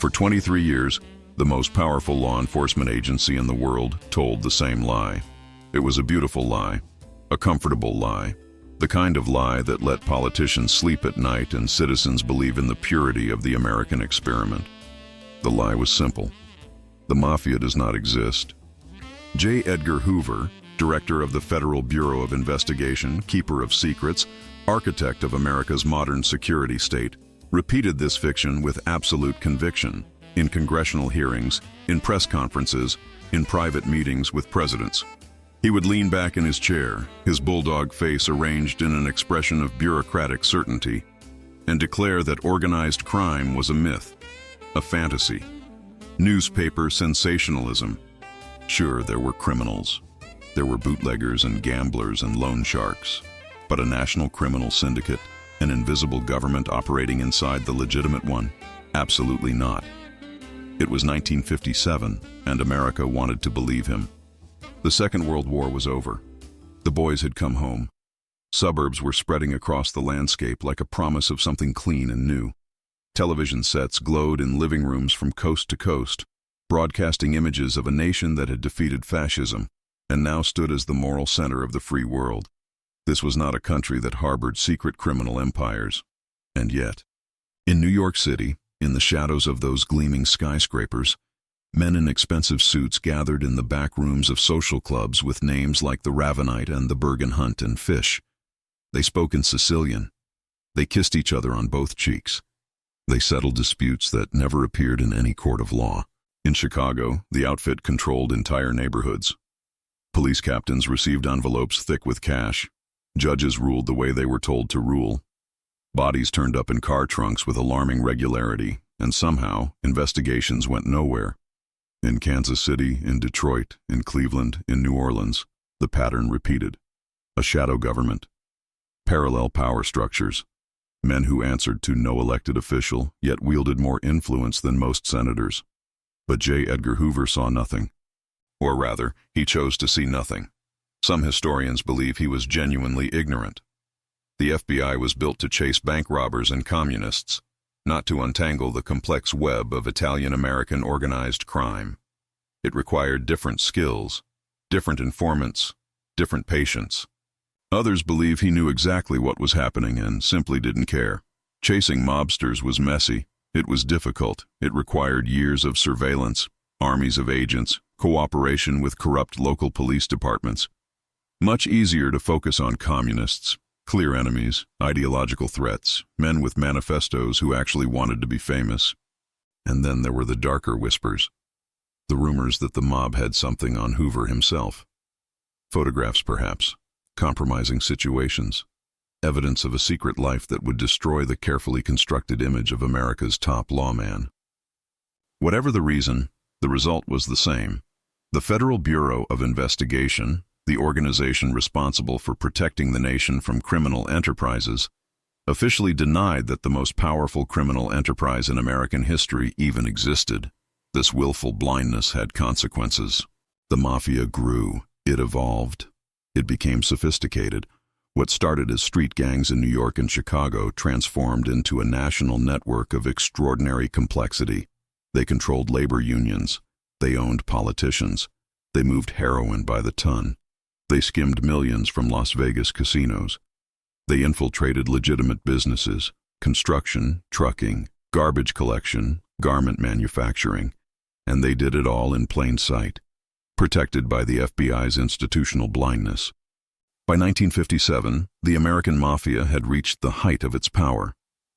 For 23 years, the most powerful law enforcement agency in the world told the same lie. It was a beautiful lie, a comfortable lie, the kind of lie that let politicians sleep at night and citizens believe in the purity of the American experiment. The lie was simple. The Mafia does not exist. J. Edgar Hoover, director of the Federal Bureau of Investigation, keeper of secrets, architect of America's modern security state, repeated this fiction with absolute conviction in congressional hearings, in press conferences, in private meetings with presidents. He would lean back in his chair, his bulldog face arranged in an expression of bureaucratic certainty, and declare that organized crime was a myth, a fantasy, newspaper sensationalism. Sure, there were criminals. There were bootleggers and gamblers and loan sharks. But a national criminal syndicate, an invisible government operating inside the legitimate one? Absolutely not. It was 1957, and America wanted to believe him. The Second World War was over. The boys had come home. Suburbs were spreading across the landscape like a promise of something clean and new. Television sets glowed in living rooms from coast to coast, broadcasting images of a nation that had defeated fascism and now stood as the moral center of the free world. This was not a country that harbored secret criminal empires. And yet, in New York City, in the shadows of those gleaming skyscrapers, men in expensive suits gathered in the back rooms of social clubs with names like the Ravenite and the Bergen Hunt and Fish. They spoke in Sicilian. They kissed each other on both cheeks. They settled disputes that never appeared in any court of law. In Chicago, the outfit controlled entire neighborhoods. Police captains received envelopes thick with cash. Judges ruled the way they were told to rule. Bodies turned up in car trunks with alarming regularity, and somehow, investigations went nowhere. In Kansas City, in Detroit, in Cleveland, in New Orleans, the pattern repeated. A shadow government. Parallel power structures. Men who answered to no elected official, yet wielded more influence than most senators. But J. Edgar Hoover saw nothing. Or rather, he chose to see nothing. Some historians believe he was genuinely ignorant. The FBI was built to chase bank robbers and communists, not to untangle the complex web of Italian-American organized crime. It required different skills, different informants, different patience. Others believe he knew exactly what was happening and simply didn't care. Chasing mobsters was messy. It was difficult. It required years of surveillance, armies of agents, cooperation with corrupt local police departments. Much easier to focus on communists, clear enemies, ideological threats, men with manifestos who actually wanted to be famous. And then there were the darker whispers, the rumors that the mob had something on Hoover himself. Photographs, perhaps, compromising situations, evidence of a secret life that would destroy the carefully constructed image of America's top lawman. Whatever the reason, the result was the same. The Federal Bureau of Investigation, the organization responsible for protecting the nation from criminal enterprises, officially denied that the most powerful criminal enterprise in American history even existed. This willful blindness had consequences. The Mafia grew. It evolved. It became sophisticated. What started as street gangs in New York and Chicago transformed into a national network of extraordinary complexity. They controlled labor unions. They owned politicians. They moved heroin by the ton. They skimmed millions from Las Vegas casinos. They infiltrated legitimate businesses, construction, trucking, garbage collection, garment manufacturing, and they did it all in plain sight, protected by the FBI's institutional blindness. By 1957, the American Mafia had reached the height of its power.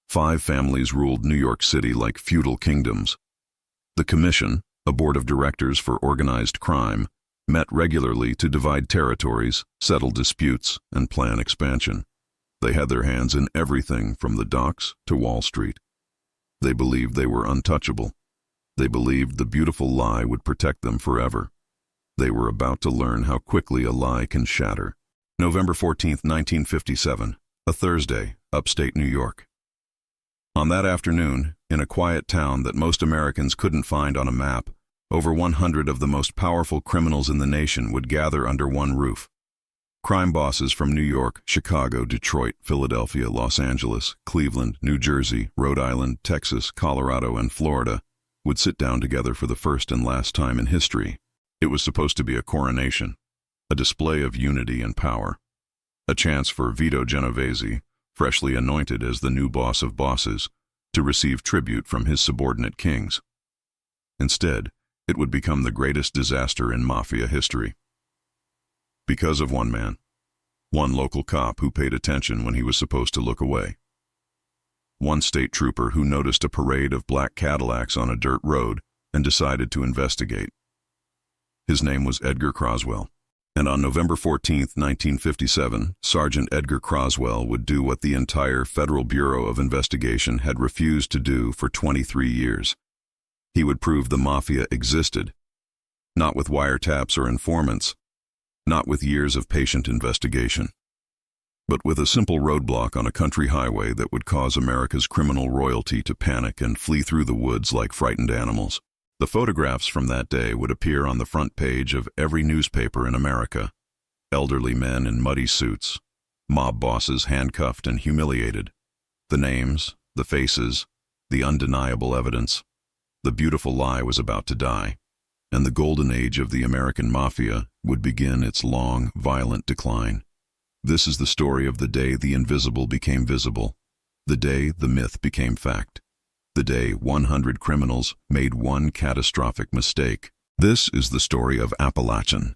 5 families ruled New York City like feudal kingdoms. The Commission, a board of directors for organized crime, met regularly to divide territories, settle disputes, and plan expansion. They had their hands in everything from the docks to Wall Street. They believed they were untouchable. They believed the beautiful lie would protect them forever. They were about to learn how quickly a lie can shatter. November 14, 1957, a Thursday, upstate New York. On that afternoon, in a quiet town that most Americans couldn't find on a map, over 100 of the most powerful criminals in the nation would gather under one roof. Crime bosses from New York, Chicago, Detroit, Philadelphia, Los Angeles, Cleveland, New Jersey, Rhode Island, Texas, Colorado, and Florida. would sit down together for the first and last time in history. It was supposed to be a coronation, a display of unity and power, a chance for Vito Genovese, freshly anointed as the new boss of bosses, to receive tribute from his subordinate kings. Instead, it would become the greatest disaster in Mafia history. Because of one man, one local cop who paid attention when he was supposed to look away. One state trooper who noticed a parade of black Cadillacs on a dirt road and decided to investigate. His name was Edgar Croswell. And on November 14, 1957, Sergeant Edgar Croswell would do what the entire Federal Bureau of Investigation had refused to do for 23 years. He would prove the Mafia existed, not with wiretaps or informants, not with years of patient investigation, but with a simple roadblock on a country highway that would cause America's criminal royalty to panic and flee through the woods like frightened animals. The photographs from that day would appear on the front page of every newspaper in America. Elderly men in muddy suits, mob bosses handcuffed and humiliated. The names, the faces, the undeniable evidence. The beautiful lie was about to die, and the golden age of the American Mafia would begin its long, violent decline. This is the story of the day the invisible became visible, the day the myth became fact. The day 100 criminals made one catastrophic mistake. This is the story of Apalachin.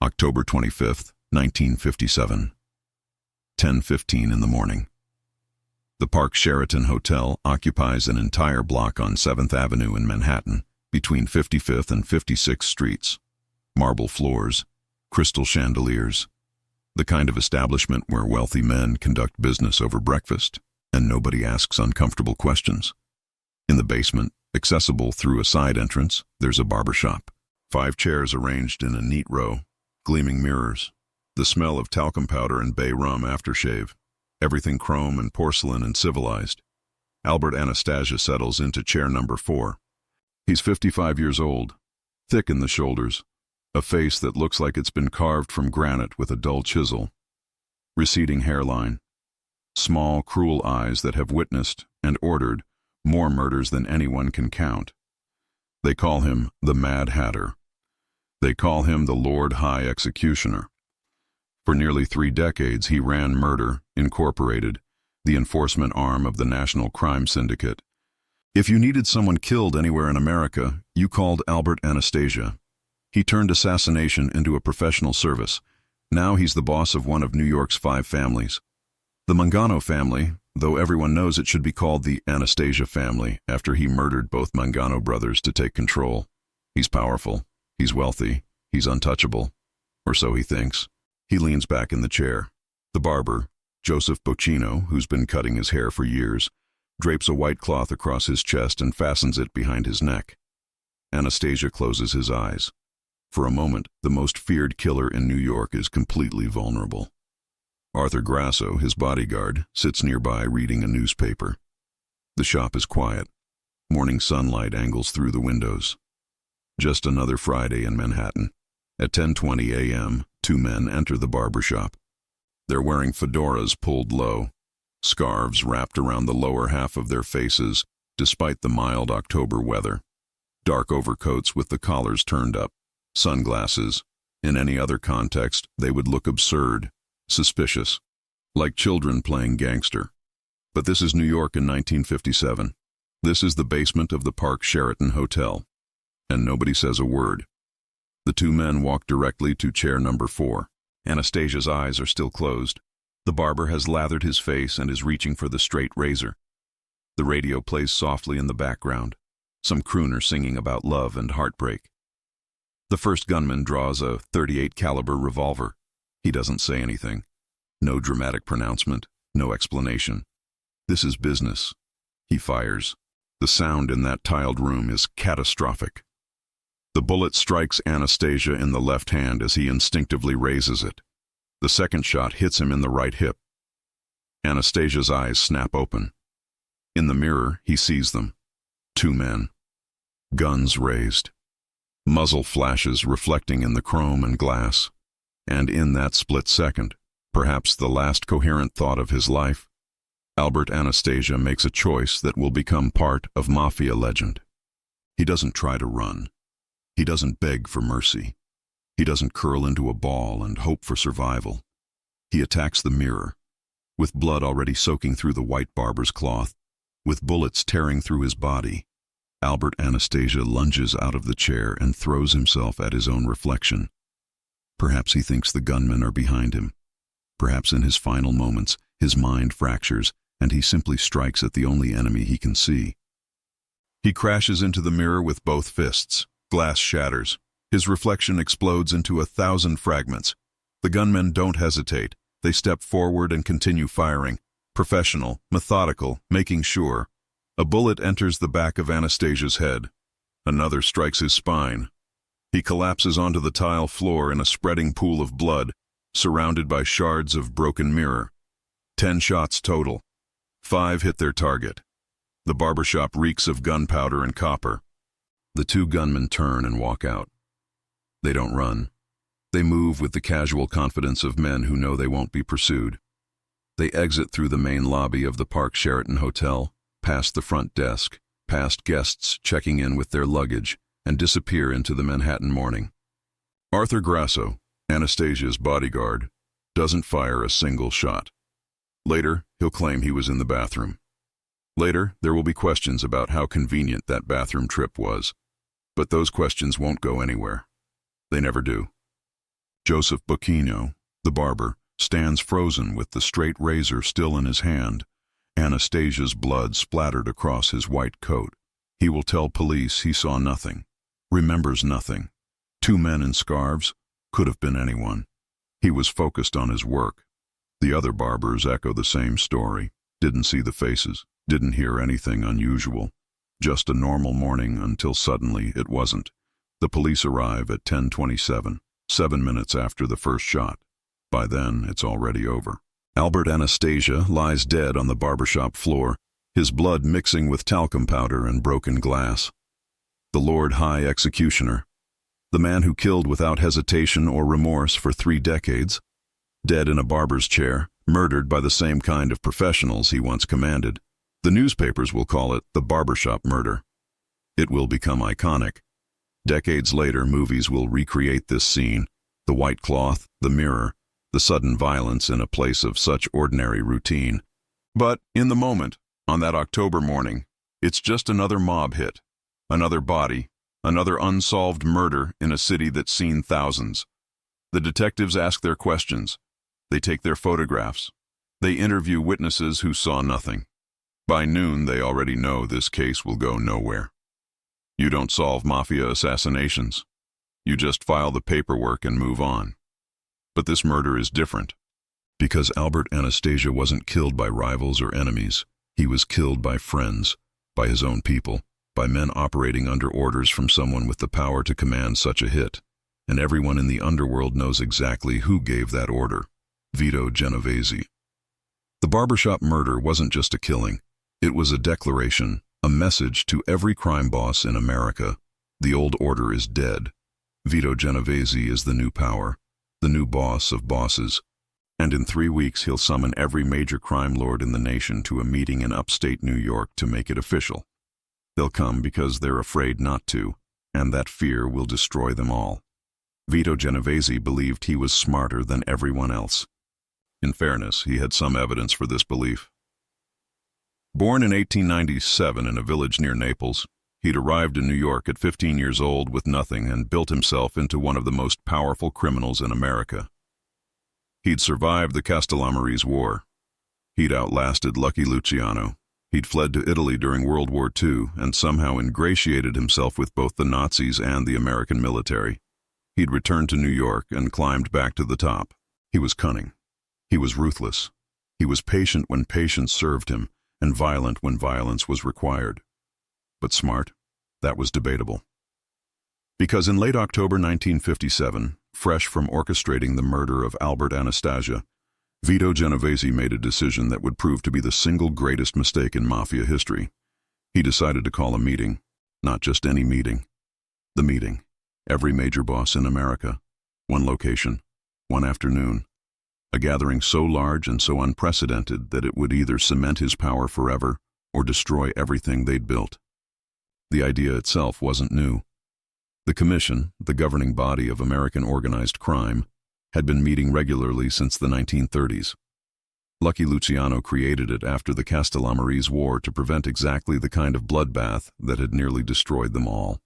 October 25th, 1957. 10:15 in the morning. The Park Sheraton Hotel occupies an entire block on 7th Avenue in Manhattan, between 55th and 56th Streets. Marble floors, crystal chandeliers. The kind of establishment where wealthy men conduct business over breakfast, and nobody asks uncomfortable questions. In the basement, accessible through a side entrance, there's a barbershop. 5 chairs arranged in a neat row, gleaming mirrors, the smell of talcum powder and bay rum aftershave, everything chrome and porcelain and civilized. Albert Anastasia settles into chair number 4. He's 55 years old, thick in the shoulders, a face that looks like it's been carved from granite with a dull chisel, receding hairline, small, cruel eyes that have witnessed and ordered more murders than anyone can count. They call him the Mad Hatter. They call him the Lord High Executioner. For nearly 3 decades, he ran Murder, Incorporated, the enforcement arm of the National Crime Syndicate. If you needed someone killed anywhere in America, you called Albert Anastasia. He turned assassination into a professional service. Now he's the boss of one of New York's 5 families. The Mangano family, though everyone knows it should be called the Anastasia family after he murdered both Mangano brothers to take control. He's powerful, he's wealthy, he's untouchable, or so he thinks. He leans back in the chair. The barber, Joseph Bocchino, who's been cutting his hair for years, drapes a white cloth across his chest and fastens it behind his neck. Anastasia closes his eyes. For a moment, the most feared killer in New York is completely vulnerable. Arthur Grasso, his bodyguard, sits nearby reading a newspaper. The shop is quiet. Morning sunlight angles through the windows. Just another Friday in Manhattan. At 10:20 a.m., 2 men enter the barbershop. They're wearing fedoras pulled low, scarves wrapped around the lower half of their faces despite the mild October weather, dark overcoats with the collars turned up, sunglasses. In any other context, they would look absurd, suspicious, like children playing gangster. But this is New York in 1957. This is the basement of the Park Sheraton Hotel. And nobody says a word. The 2 men walk directly to chair number 4. Anastasia's eyes are still closed. The barber has lathered his face and is reaching for the straight razor. The radio plays softly in the background, some crooner singing about love and heartbreak. The first gunman draws a .38 caliber revolver. He doesn't say anything. No dramatic pronouncement, no explanation. This is business. He fires. The sound in that tiled room is catastrophic. The bullet strikes Anastasia in the left hand as he instinctively raises it. The second shot hits him in the right hip. Anastasia's eyes snap open. In the mirror, he sees them. 2 men. Guns raised. Muzzle flashes reflecting in the chrome and glass. And in that split second, perhaps the last coherent thought of his life, Albert Anastasia makes a choice that will become part of Mafia legend. He doesn't try to run. He doesn't beg for mercy. He doesn't curl into a ball and hope for survival. He attacks the mirror, with blood already soaking through the white barber's cloth, with bullets tearing through his body. Albert Anastasia lunges out of the chair and throws himself at his own reflection. Perhaps he thinks the gunmen are behind him. Perhaps in his final moments, his mind fractures, and he simply strikes at the only enemy he can see. He crashes into the mirror with both fists. Glass shatters. His reflection explodes into 1,000 fragments. The gunmen don't hesitate. They step forward and continue firing. Professional, methodical, making sure. A bullet enters the back of Anastasia's head. Another strikes his spine. He collapses onto the tile floor in a spreading pool of blood, surrounded by shards of broken mirror. 10 shots total. 5 hit their target. The barbershop reeks of gunpowder and copper. The 2 gunmen turn and walk out. They don't run. They move with the casual confidence of men who know they won't be pursued. They exit through the main lobby of the Park Sheraton Hotel, past the front desk, past guests checking in with their luggage, and disappear into the Manhattan morning. Arthur Grasso, Anastasia's bodyguard, doesn't fire a single shot. Later, he'll claim he was in the bathroom. Later, there will be questions about how convenient that bathroom trip was. But those questions won't go anywhere. They never do. Joseph Bocchino, the barber, stands frozen with the straight razor still in his hand, Anastasia's blood splattered across his white coat. He will tell police he saw nothing, remembers nothing. 2 men in scarves could have been anyone. He was focused on his work. The other barbers echo the same story. Didn't see the faces, didn't hear anything unusual. Just a normal morning until suddenly it wasn't. The police arrive at 10:27, 7 minutes after the first shot. By then, it's already over. Albert Anastasia lies dead on the barbershop floor, his blood mixing with talcum powder and broken glass. The Lord High Executioner, the man who killed without hesitation or remorse for 3 decades, dead in a barber's chair, murdered by the same kind of professionals he once commanded. The newspapers will call it the barbershop murder. It will become iconic. Decades later, movies will recreate this scene, the white cloth, the mirror, the sudden violence in a place of such ordinary routine. But in the moment, on that October morning, it's just another mob hit, another body, another unsolved murder in a city that's seen thousands. The detectives ask their questions. They take their photographs. They interview witnesses who saw nothing. By noon, they already know this case will go nowhere. You don't solve Mafia assassinations. You just file the paperwork and move on. But this murder is different. Because Albert Anastasia wasn't killed by rivals or enemies. He was killed by friends, by his own people, by men operating under orders from someone with the power to command such a hit. And everyone in the underworld knows exactly who gave that order: Vito Genovese. The barbershop murder wasn't just a killing. It was a declaration, a message to every crime boss in America. The old order is dead. Vito Genovese is the new power, the new boss of bosses. And in 3 weeks he'll summon every major crime lord in the nation to a meeting in upstate New York to make it official. They'll come because they're afraid not to, and that fear will destroy them all. Vito Genovese believed he was smarter than everyone else. In fairness, he had some evidence for this belief. Born in 1897 in a village near Naples, he'd arrived in New York at 15 years old with nothing and built himself into one of the most powerful criminals in America. He'd survived the Castellamarese War. He'd outlasted Lucky Luciano. He'd fled to Italy during World War II and somehow ingratiated himself with both the Nazis and the American military. He'd returned to New York and climbed back to the top. He was cunning. He was ruthless. He was patient when patience served him, and violent when violence was required. But smart? That was debatable. Because in late October 1957, fresh from orchestrating the murder of Albert Anastasia, Vito Genovese made a decision that would prove to be the single greatest mistake in Mafia history. He decided to call a meeting. Not just any meeting. The meeting. Every major boss in America. One location. One afternoon. A gathering so large and so unprecedented that it would either cement his power forever or destroy everything they'd built. The idea itself wasn't new. The Commission, the governing body of American organized crime, had been meeting regularly since the 1930s. Lucky Luciano created it after the Castellamarese War to prevent exactly the kind of bloodbath that had nearly destroyed them all.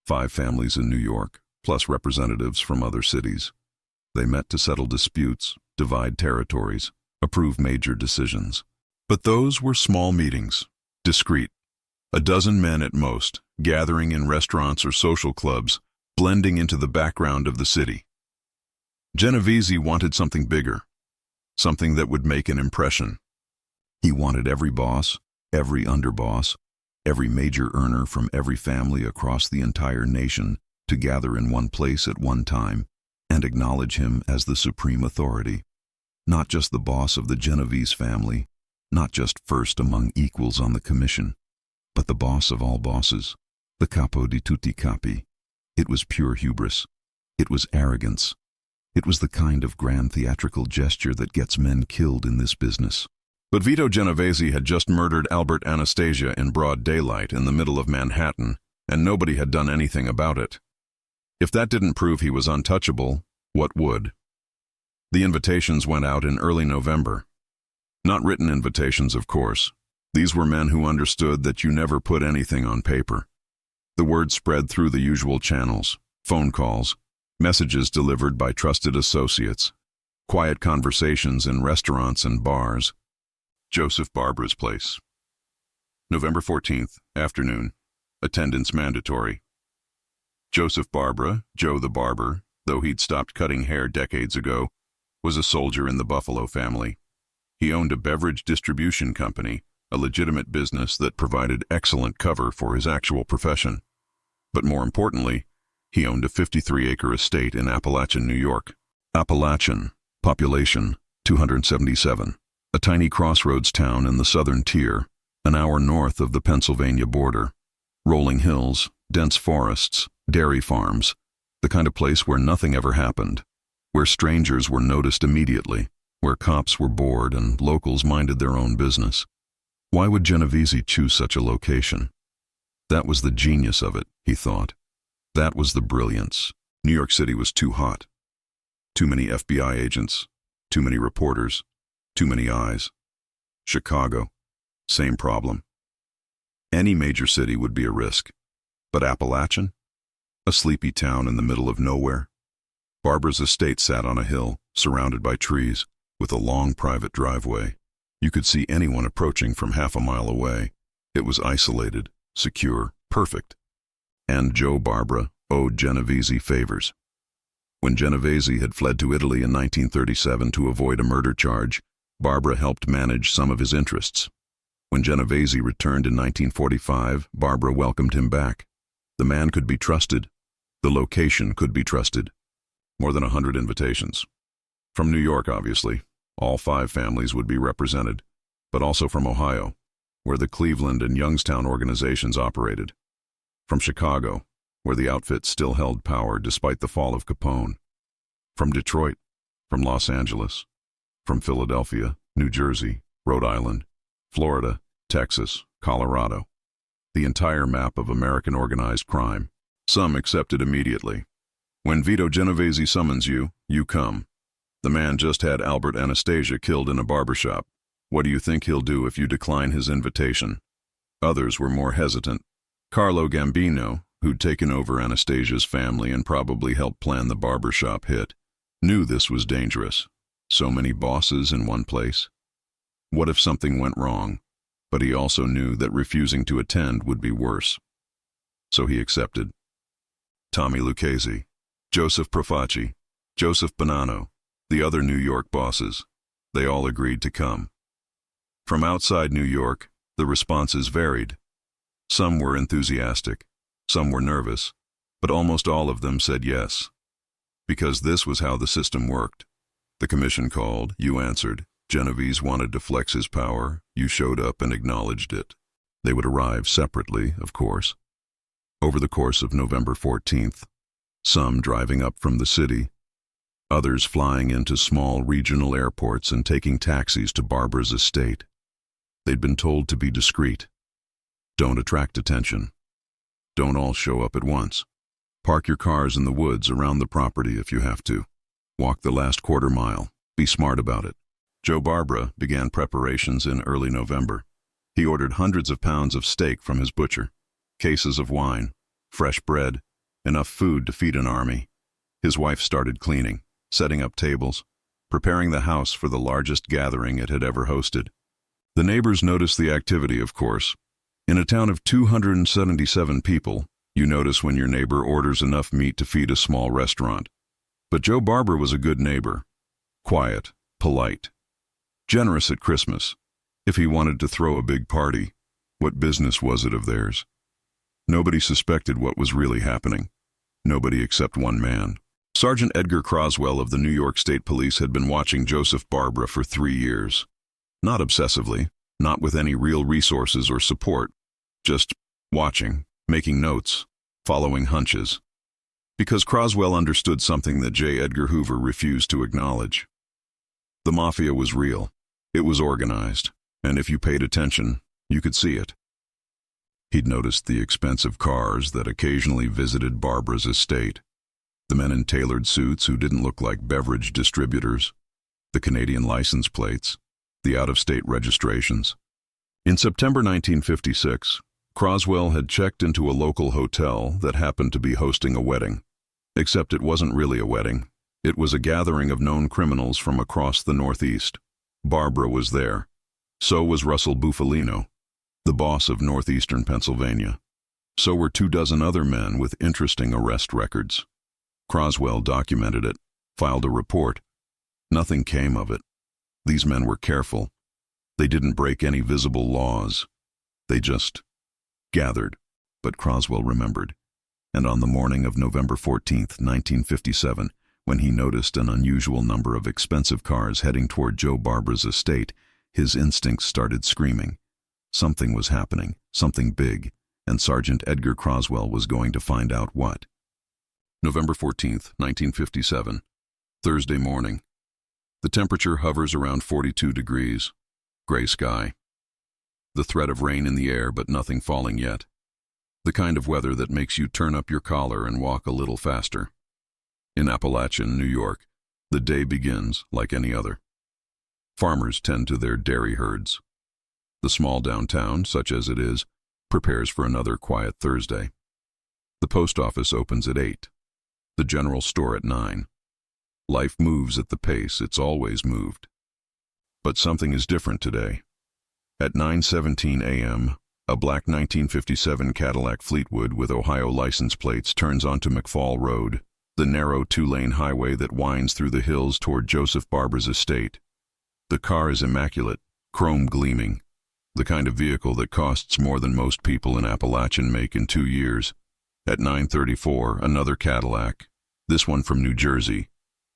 5 families in New York, plus representatives from other cities. They met to settle disputes, divide territories, approve major decisions. But those were small meetings, discreet. A dozen men at most, gathering in restaurants or social clubs, blending into the background of the city. Genovese wanted something bigger, something that would make an impression. He wanted every boss, every underboss, every major earner from every family across the entire nation to gather in one place at one time and acknowledge him as the supreme authority. Not just the boss of the Genovese family, not just first among equals on the commission, but the boss of all bosses, the capo di tutti capi. It was pure hubris. It was arrogance. It was the kind of grand theatrical gesture that gets men killed in this business. But Vito Genovese had just murdered Albert Anastasia in broad daylight in the middle of Manhattan, and nobody had done anything about it. If that didn't prove he was untouchable, what would? The invitations went out in early November. Not written invitations, of course. These were men who understood that you never put anything on paper. The word spread through the usual channels, phone calls, messages delivered by trusted associates, quiet conversations in restaurants and bars. Joseph Barbara's place. November 14th, afternoon. Attendance mandatory. Joseph Barbara, Joe the Barber, though he'd stopped cutting hair decades ago, was a soldier in the Buffalo family. He owned a beverage distribution company, a legitimate business that provided excellent cover for his actual profession. But more importantly, he owned a 53-acre estate in Apalachin, New York. Apalachin, population 277, a tiny crossroads town in the southern tier, an hour north of the Pennsylvania border. Rolling hills, dense forests, dairy farms, the kind of place where nothing ever happened, where strangers were noticed immediately, where cops were bored and locals minded their own business. Why would Genovese choose such a location? That was the genius of it, he thought. That was the brilliance. New York City was too hot. Too many FBI agents, too many reporters, too many eyes. Chicago, same problem. Any major city would be a risk. But Apalachin? A sleepy town in the middle of nowhere? Barbara's estate sat on a hill, surrounded by trees, with a long private driveway. You could see anyone approaching from half a mile away. It was isolated, secure, perfect. And Joe Barbara owed Genovese favors. When Genovese had fled to Italy in 1937 to avoid a murder charge, Barbara helped manage some of his interests. When Genovese returned in 1945, Barbara welcomed him back. The man could be trusted. The location could be trusted. More than 100 invitations. From New York, obviously. All 5 families would be represented, but also from Ohio, where the Cleveland and Youngstown organizations operated. From Chicago, where the outfit still held power despite the fall of Capone. From Detroit, from Los Angeles, from Philadelphia, New Jersey, Rhode Island, Florida, Texas, Colorado. The entire map of American organized crime. Some accepted immediately. When Vito Genovese summons you, you come. The man just had Albert Anastasia killed in a barbershop. What do you think he'll do if you decline his invitation? Others were more hesitant. Carlo Gambino, who'd taken over Anastasia's family and probably helped plan the barbershop hit, knew this was dangerous. So many bosses in one place. What if something went wrong? But he also knew that refusing to attend would be worse. So he accepted. Tommy Lucchese, Joseph Profaci, Joseph Bonanno, the other New York bosses, they all agreed to come. From outside New York, the responses varied. Some were enthusiastic, some were nervous, but almost all of them said yes. Because this was how the system worked. The commission called, you answered. Genovese wanted to flex his power, you showed up and acknowledged it. They would arrive separately, of course. Over the course of November 14th, some driving up from the city, others flying into small regional airports and taking taxis to Barbara's estate. They'd been told to be discreet. Don't attract attention. Don't all show up at once. Park your cars in the woods around the property if you have to. Walk the last quarter mile. Be smart about it. Joe Barbara began preparations in early November. He ordered hundreds of pounds of steak from his butcher, cases of wine, fresh bread, enough food to feed an army. His wife started cleaning, setting up tables, preparing the house for the largest gathering it had ever hosted. The neighbors noticed the activity, of course. In a town of 277 people, you notice when your neighbor orders enough meat to feed a small restaurant. But Joe Barbara was a good neighbor. Quiet, polite, generous at Christmas. If he wanted to throw a big party, what business was it of theirs? Nobody suspected what was really happening. Nobody except one man. Sergeant Edgar Croswell of the New York State Police had been watching Joseph Barbara for 3 years. Not obsessively, not with any real resources or support, just watching, making notes, following hunches. Because Croswell understood something that J. Edgar Hoover refused to acknowledge. The Mafia was real. It was organized, and if you paid attention, you could see it. He'd noticed the expensive cars that occasionally visited Barbara's estate, the men in tailored suits who didn't look like beverage distributors, the Canadian license plates, the out-of-state registrations. In September 1956, Croswell had checked into a local hotel that happened to be hosting a wedding. Except it wasn't really a wedding. It was a gathering of known criminals from across the Northeast. Barbara was there. So was Russell Bufalino, the boss of northeastern Pennsylvania. So were 24 other men with interesting arrest records. Croswell documented it, filed a report. Nothing came of it. These men were careful. They didn't break any visible laws. They just gathered. But Croswell remembered. And on the morning of November 14th, 1957, when he noticed an unusual number of expensive cars heading toward Joe Barbara's estate, his instincts started screaming. Something was happening, something big, and Sergeant Edgar Croswell was going to find out what. November 14th, 1957, Thursday morning. The temperature hovers around 42 degrees. Gray sky. The threat of rain in the air, but nothing falling yet. The kind of weather that makes you turn up your collar and walk a little faster. In Apalachin, New York, the day begins like any other. Farmers tend to their dairy herds. The small downtown, such as it is, prepares for another quiet Thursday. The post office opens at 8. The general store at 9. Life moves at the pace it's always moved. But something is different today. At 9:17 a.m., a black 1957 Cadillac Fleetwood with Ohio license plates turns onto McFall Road, the narrow 2-lane highway that winds through the hills toward Joseph Barbara's estate. The car is immaculate, chrome gleaming, the kind of vehicle that costs more than most people in Apalachin make in 2 years. At 9:34, another Cadillac, this one from New Jersey,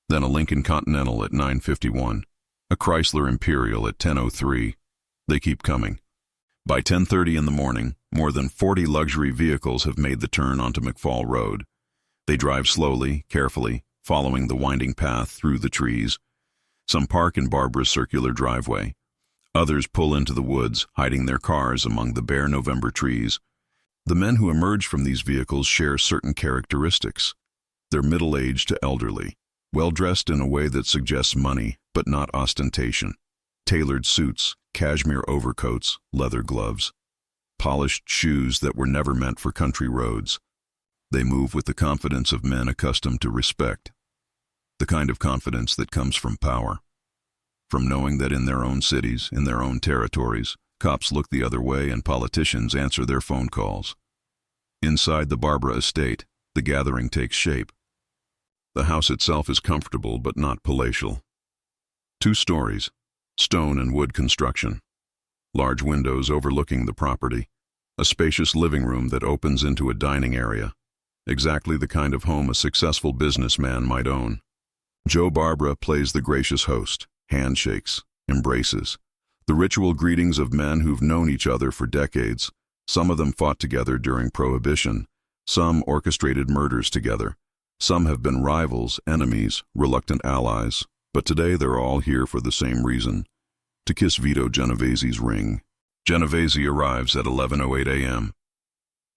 then a Lincoln Continental at 9:51, a Chrysler Imperial at 10:03. They keep coming. By 10:30 in the morning, more than 40 luxury vehicles have made the turn onto McFall Road. They drive slowly, carefully, following the winding path through the trees. Some park in Barbara's circular driveway. Others pull into the woods, hiding their cars among the bare November trees. The men who emerge from these vehicles share certain characteristics. They're middle-aged to elderly, well-dressed in a way that suggests money, but not ostentation. Tailored suits, cashmere overcoats, leather gloves. Polished shoes that were never meant for country roads. They move with the confidence of men accustomed to respect. The kind of confidence that comes from power. From knowing that in their own cities, in their own territories, cops look the other way and politicians answer their phone calls. Inside the Barbara estate, the gathering takes shape. The house itself is comfortable but not palatial. 2 stories, stone and wood construction. Large windows overlooking the property. A spacious living room that opens into a dining area. Exactly the kind of home a successful businessman might own. Joe Barbara plays the gracious host, handshakes, embraces. The ritual greetings of men who've known each other for decades. Some of them fought together during Prohibition. Some orchestrated murders together. Some have been rivals, enemies, reluctant allies. But today they're all here for the same reason. To kiss Vito Genovese's ring. Genovese arrives at 11:08 a.m.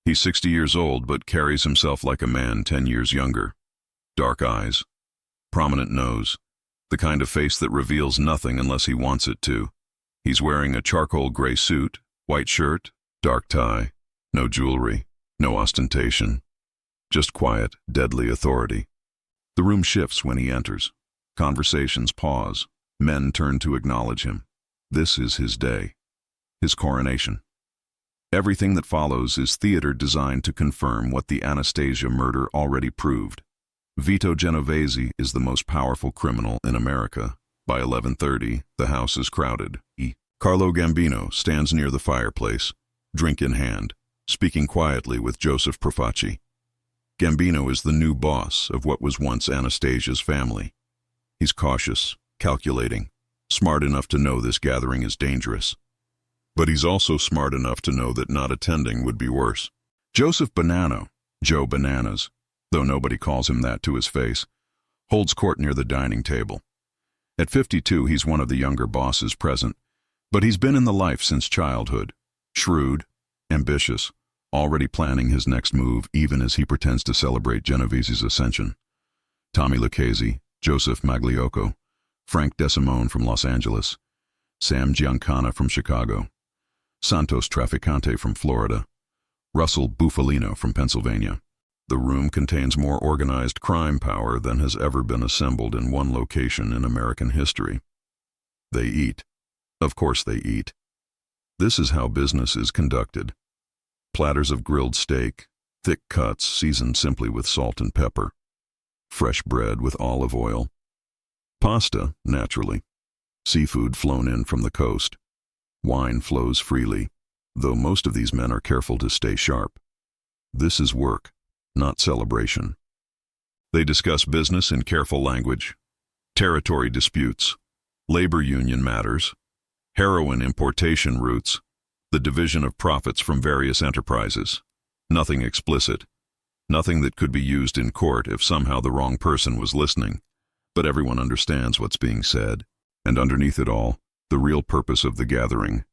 He's 60 years old but carries himself like a man 10 years younger. Dark eyes, prominent nose, the kind of face that reveals nothing unless he wants it to. He's wearing a charcoal gray suit, white shirt, dark tie, no jewelry, no ostentation. Just quiet, deadly authority. The room shifts when he enters. Conversations pause. Men turn to acknowledge him. This is his day. His coronation. Everything that follows is theater designed to confirm what the Anastasia murder already proved. Vito Genovese is the most powerful criminal in America. By 11:30, the house is crowded. Carlo Gambino stands near the fireplace, drink in hand, speaking quietly with Joseph Profaci. Gambino is the new boss of what was once Anastasia's family. He's cautious, calculating, smart enough to know this gathering is dangerous. But he's also smart enough to know that not attending would be worse. Joseph Bonanno, Joe Bananas, though nobody calls him that to his face, holds court near the dining table. At 52, he's one of the younger bosses present, but he's been in the life since childhood. Shrewd, ambitious, already planning his next move even as he pretends to celebrate Genovese's ascension. Tommy Lucchese, Joseph Magliocco, Frank DeSimone from Los Angeles, Sam Giancana from Chicago, Santos Traficante from Florida, Russell Bufalino from Pennsylvania. The room contains more organized crime power than has ever been assembled in one location in American history. They eat. Of course they eat. This is how business is conducted. Platters of grilled steak, thick cuts seasoned simply with salt and pepper. Fresh bread with olive oil. Pasta, naturally. Seafood flown in from the coast. Wine flows freely, though most of these men are careful to stay sharp. This is work, not celebration. They discuss business in careful language, territory disputes, labor union matters, heroin importation routes, the division of profits from various enterprises. Nothing explicit, nothing that could be used in court if somehow the wrong person was listening, but everyone understands what's being said, and underneath it all, the real purpose of the gathering,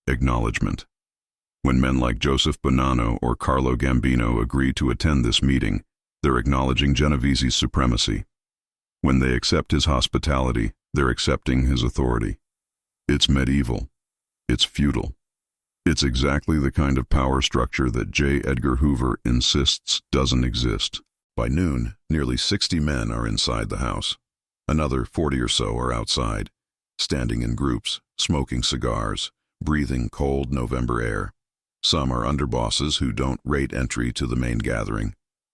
acknowledgement. When men like Joseph Bonanno or Carlo Gambino agree to attend this meeting, they're acknowledging Genovese's supremacy. When they accept his hospitality, they're accepting his authority. It's medieval. It's feudal. It's exactly the kind of power structure that J. Edgar Hoover insists doesn't exist. By noon, nearly 60 men are inside the house. Another 40 or so are outside, standing in groups, smoking cigars, breathing cold November air. Some are underbosses who don't rate entry to the main gathering.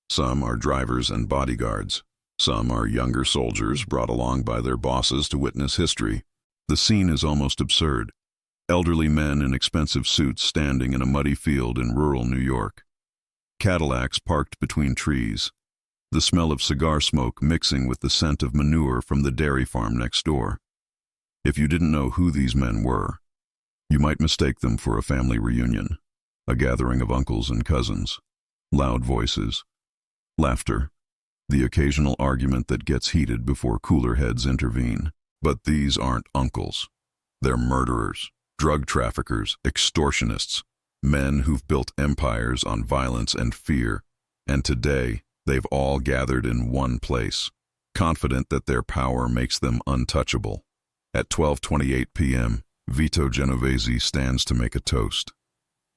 Some are drivers and bodyguards. Some are younger soldiers brought along by their bosses to witness history. The scene is almost absurd. Elderly men in expensive suits standing in a muddy field in rural New York. Cadillacs parked between trees. The smell of cigar smoke mixing with the scent of manure from the dairy farm next door. If you didn't know who these men were, you might mistake them for a family reunion, a gathering of uncles and cousins, loud voices, laughter, the occasional argument that gets heated before cooler heads intervene. But these aren't uncles. They're murderers, drug traffickers, extortionists, men who've built empires on violence and fear, and today they've all gathered in one place, confident that their power makes them untouchable. At 12:28 p.m., Vito Genovese stands to make a toast.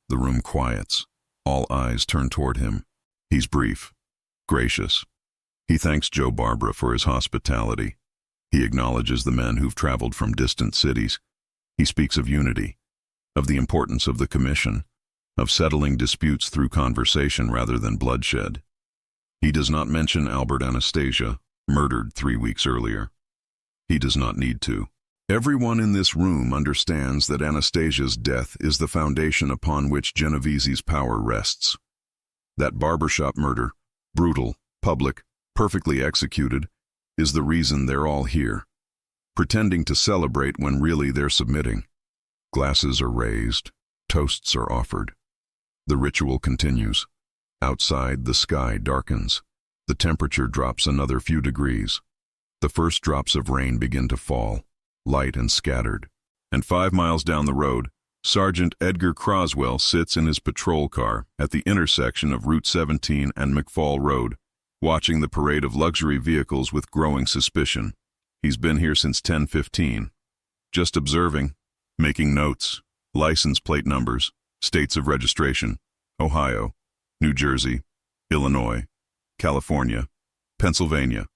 The room quiets. All eyes turn toward him. He's brief, gracious. He thanks Joe Barbara for his hospitality. He acknowledges the men who've traveled from distant cities. He speaks of unity, of the importance of the commission, of settling disputes through conversation rather than bloodshed. He does not mention Albert Anastasia, murdered 3 weeks earlier. He does not need to. Everyone in this room understands that Anastasia's death is the foundation upon which Genovese's power rests. That barbershop murder, brutal, public, perfectly executed, is the reason they're all here, pretending to celebrate when really they're submitting. Glasses are raised, toasts are offered. The ritual continues. Outside, the sky darkens. The temperature drops another few degrees. The first drops of rain begin to fall, light and scattered. And 5 miles down the road, Sergeant Edgar Croswell sits in his patrol car at the intersection of Route 17 and McFall Road, watching the parade of luxury vehicles with growing suspicion. He's been here since 10:15. Just observing, making notes, license plate numbers, states of registration, Ohio, New Jersey, Illinois, California, Pennsylvania.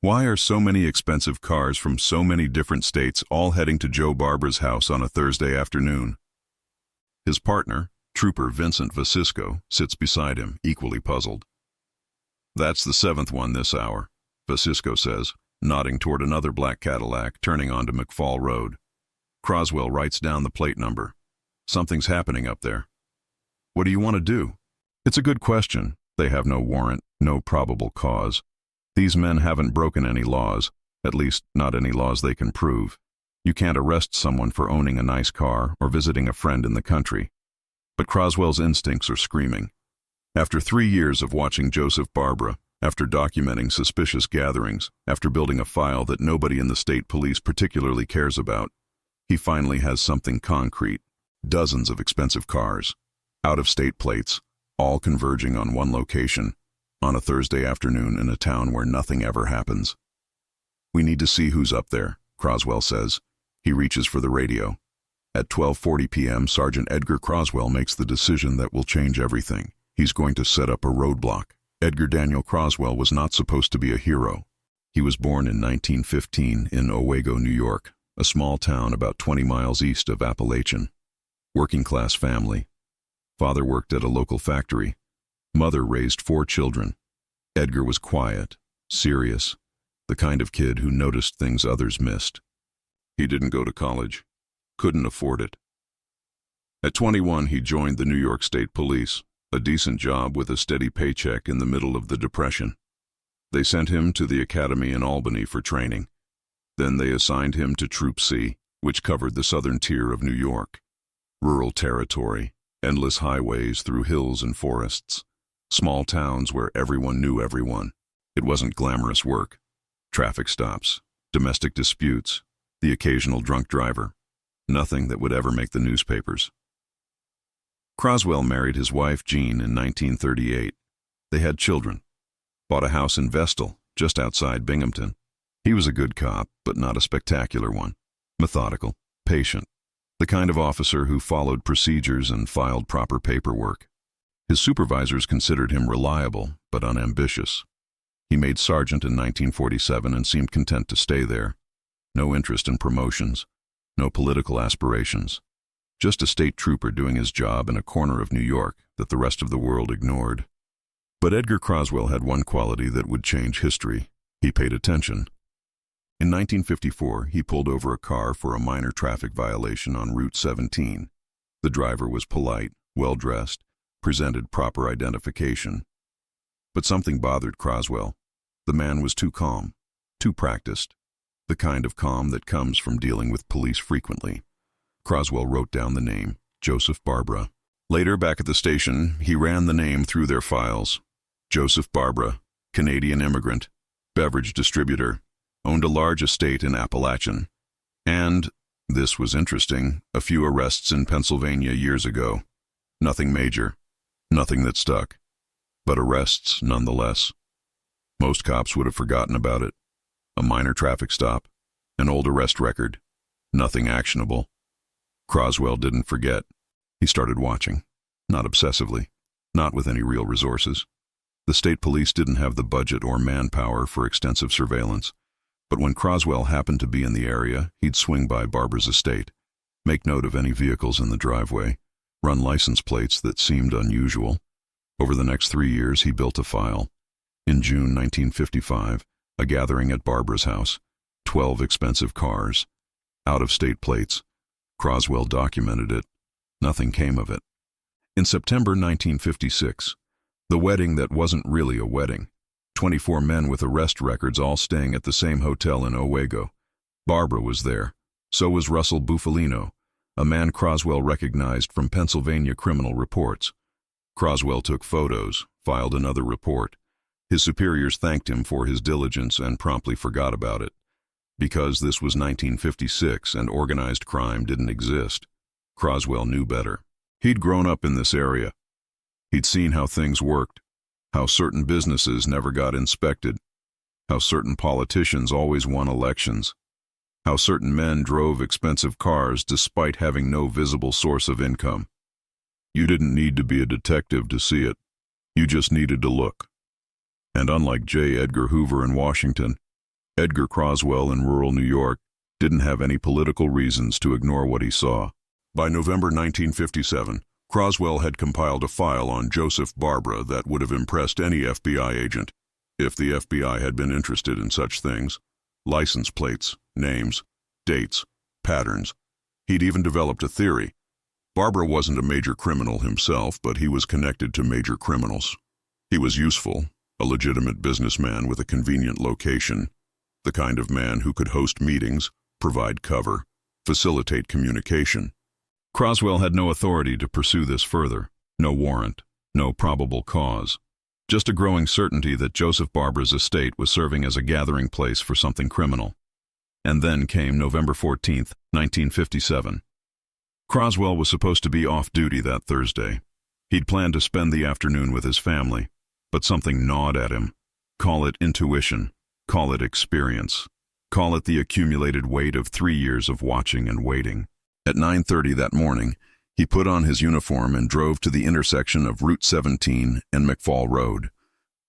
Why are so many expensive cars from so many different states all heading to Joe Barbara's house on a Thursday afternoon? His partner, Trooper Vincent Vasisco, sits beside him, equally puzzled. "That's the 7th one this hour," Vasisco says, nodding toward another black Cadillac turning onto McFall Road. Croswell writes down the plate number. "Something's happening up there." "What do you want to do?" "It's a good question. They have no warrant, no probable cause. These men haven't broken any laws, at least not any laws they can prove. You can't arrest someone for owning a nice car or visiting a friend in the country." But Croswell's instincts are screaming. After 3 years of watching Joseph Barbara, after documenting suspicious gatherings, after building a file that nobody in the state police particularly cares about, he finally has something concrete. Dozens of expensive cars, out-of-state plates, all converging on one location, on a Thursday afternoon in a town where nothing ever happens. "We need to see who's up there," Croswell says. He reaches for the radio. At 12:40 p.m., Sergeant Edgar Croswell makes the decision that will change everything. He's going to set up a roadblock. Edgar Daniel Croswell was not supposed to be a hero. He was born in 1915 in Owego, New York, a small town about 20 miles east of Apalachin. Working-class family. Father worked at a local factory. Mother raised 4 children. Edgar was quiet, serious, the kind of kid who noticed things others missed. He didn't go to college, couldn't afford it. At 21, he joined the New York State Police, a decent job with a steady paycheck in the middle of the Depression. They sent him to the academy in Albany for training. Then they assigned him to Troop C, which covered the southern tier of New York. Rural territory, endless highways through hills and forests. Small towns where everyone knew everyone. It wasn't glamorous work. Traffic stops, domestic disputes, the occasional drunk driver. Nothing that would ever make the newspapers. Croswell married his wife Jean in 1938. They had children. Bought a house in Vestal, just outside Binghamton. He was a good cop, but not a spectacular one. Methodical, patient. The kind of officer who followed procedures and filed proper paperwork. His supervisors considered him reliable, but unambitious. He made sergeant in 1947 and seemed content to stay there. No interest in promotions, no political aspirations. Just a state trooper doing his job in a corner of New York that the rest of the world ignored. But Edgar Croswell had one quality that would change history. He paid attention. In 1954, he pulled over a car for a minor traffic violation on Route 17. The driver was polite, well-dressed, presented proper identification. But something bothered Croswell. The man was too calm, too practiced, the kind of calm that comes from dealing with police frequently. Croswell wrote down the name, Joseph Barbara. Later, back at the station, he ran the name through their files. Joseph Barbara, Canadian immigrant, beverage distributor, owned a large estate in Apalachin. And, this was interesting, a few arrests in Pennsylvania years ago. Nothing major. Nothing that stuck, but arrests nonetheless. Most cops would have forgotten about it. A minor traffic stop, an old arrest record, nothing actionable. Croswell didn't forget. He started watching, not obsessively, not with any real resources. The state police didn't have the budget or manpower for extensive surveillance, but when Croswell happened to be in the area, he'd swing by Barbara's estate, make note of any vehicles in the driveway, run license plates that seemed unusual. Over the next 3 years, he built a file. In June 1955, a gathering at Barbara's house, 12 expensive cars, out-of-state plates. Croswell documented it. Nothing came of it. In September 1956, the wedding that wasn't really a wedding. 24 men with arrest records all staying at the same hotel in Owego. Barbara was there. So was Russell Bufalino, a man Croswell recognized from Pennsylvania criminal reports. Croswell took photos, filed another report. His superiors thanked him for his diligence and promptly forgot about it. Because this was 1956 and organized crime didn't exist, Croswell knew better. He'd grown up in this area. He'd seen how things worked, how certain businesses never got inspected, how certain politicians always won elections, how certain men drove expensive cars despite having no visible source of income. You didn't need to be a detective to see it. You just needed to look. And unlike J. Edgar Hoover in Washington, Edgar Croswell in rural New York didn't have any political reasons to ignore what he saw. By November 1957, Croswell had compiled a file on Joseph Barbara that would have impressed any FBI agent, if the FBI had been interested in such things. License plates, names, dates, patterns. He'd even developed a theory. Barbara wasn't a major criminal himself, but he was connected to major criminals. He was useful, a legitimate businessman with a convenient location, the kind of man who could host meetings, provide cover, facilitate communication. Croswell had no authority to pursue this further, no warrant, no probable cause, just a growing certainty that Joseph Barbara's estate was serving as a gathering place for something criminal. And then came November 14th, 1957. Croswell was supposed to be off duty that Thursday. He'd planned to spend the afternoon with his family, but something gnawed at him. Call it intuition, call it experience, call it the accumulated weight of 3 years of watching and waiting. At 9:30 that morning, he put on his uniform and drove to the intersection of Route 17 and McFall Road.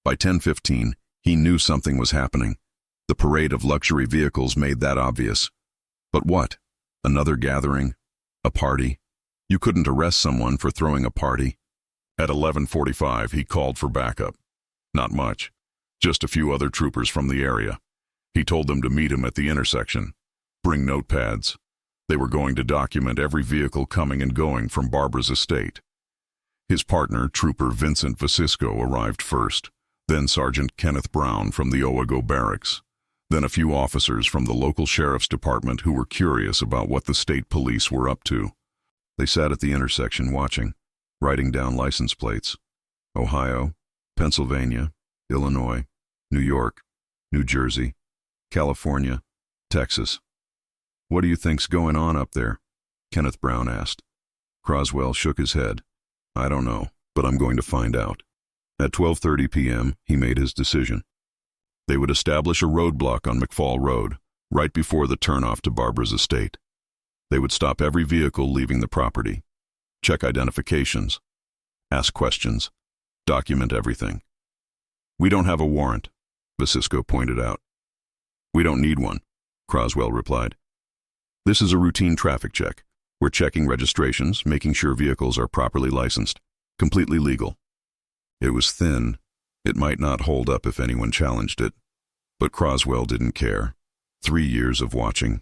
By 10:15, he knew something was happening. The parade of luxury vehicles made that obvious. But what? Another gathering? A party? You couldn't arrest someone for throwing a party. At 11:45, he called for backup. Not much. Just a few other troopers from the area. He told them to meet him at the intersection. Bring notepads. They were going to document every vehicle coming and going from Barbara's estate. His partner, Trooper Vincent Vasisco, arrived first, then Sergeant Kenneth Brown from the Owego Barracks, then a few officers from the local sheriff's department who were curious about what the state police were up to. They sat at the intersection watching, writing down license plates. Ohio, Pennsylvania, Illinois, New York, New Jersey, California, Texas. "What do you think's going on up there?" Kenneth Brown asked. Croswell shook his head. "I don't know, but I'm going to find out." At 12:30 p.m., he made his decision. They would establish a roadblock on McFall Road, right before the turnoff to Barbara's estate. They would stop every vehicle leaving the property, check identifications, ask questions, document everything. "We don't have a warrant," Vasisco pointed out. "We don't need one," Croswell replied. "This is a routine traffic check. We're checking registrations, making sure vehicles are properly licensed, completely legal." It was thin. It might not hold up if anyone challenged it. But Croswell didn't care. 3 years of watching.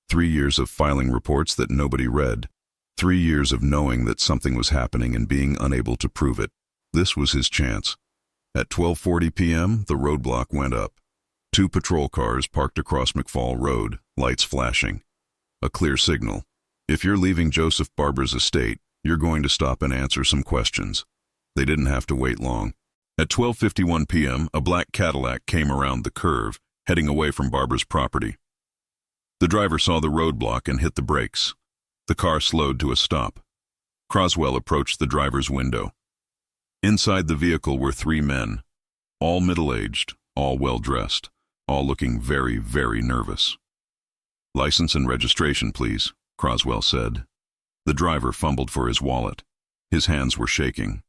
3 years of filing reports that nobody read. 3 years of knowing that something was happening and being unable to prove it. This was his chance. At 12:40 p.m., the roadblock went up. 2 patrol cars parked across McFall Road, lights flashing. A clear signal. If you're leaving Joseph Barbara's estate, you're going to stop and answer some questions. They didn't have to wait long. At 12:51 p.m., a black Cadillac came around the curve, heading away from Barbara's property. The driver saw the roadblock and hit the brakes. The car slowed to a stop. Croswell approached the driver's window. Inside the vehicle were 3 men, all middle-aged, all well-dressed, all looking very, very nervous. "License and registration, please," Croswell said. The driver fumbled for his wallet. His hands were shaking.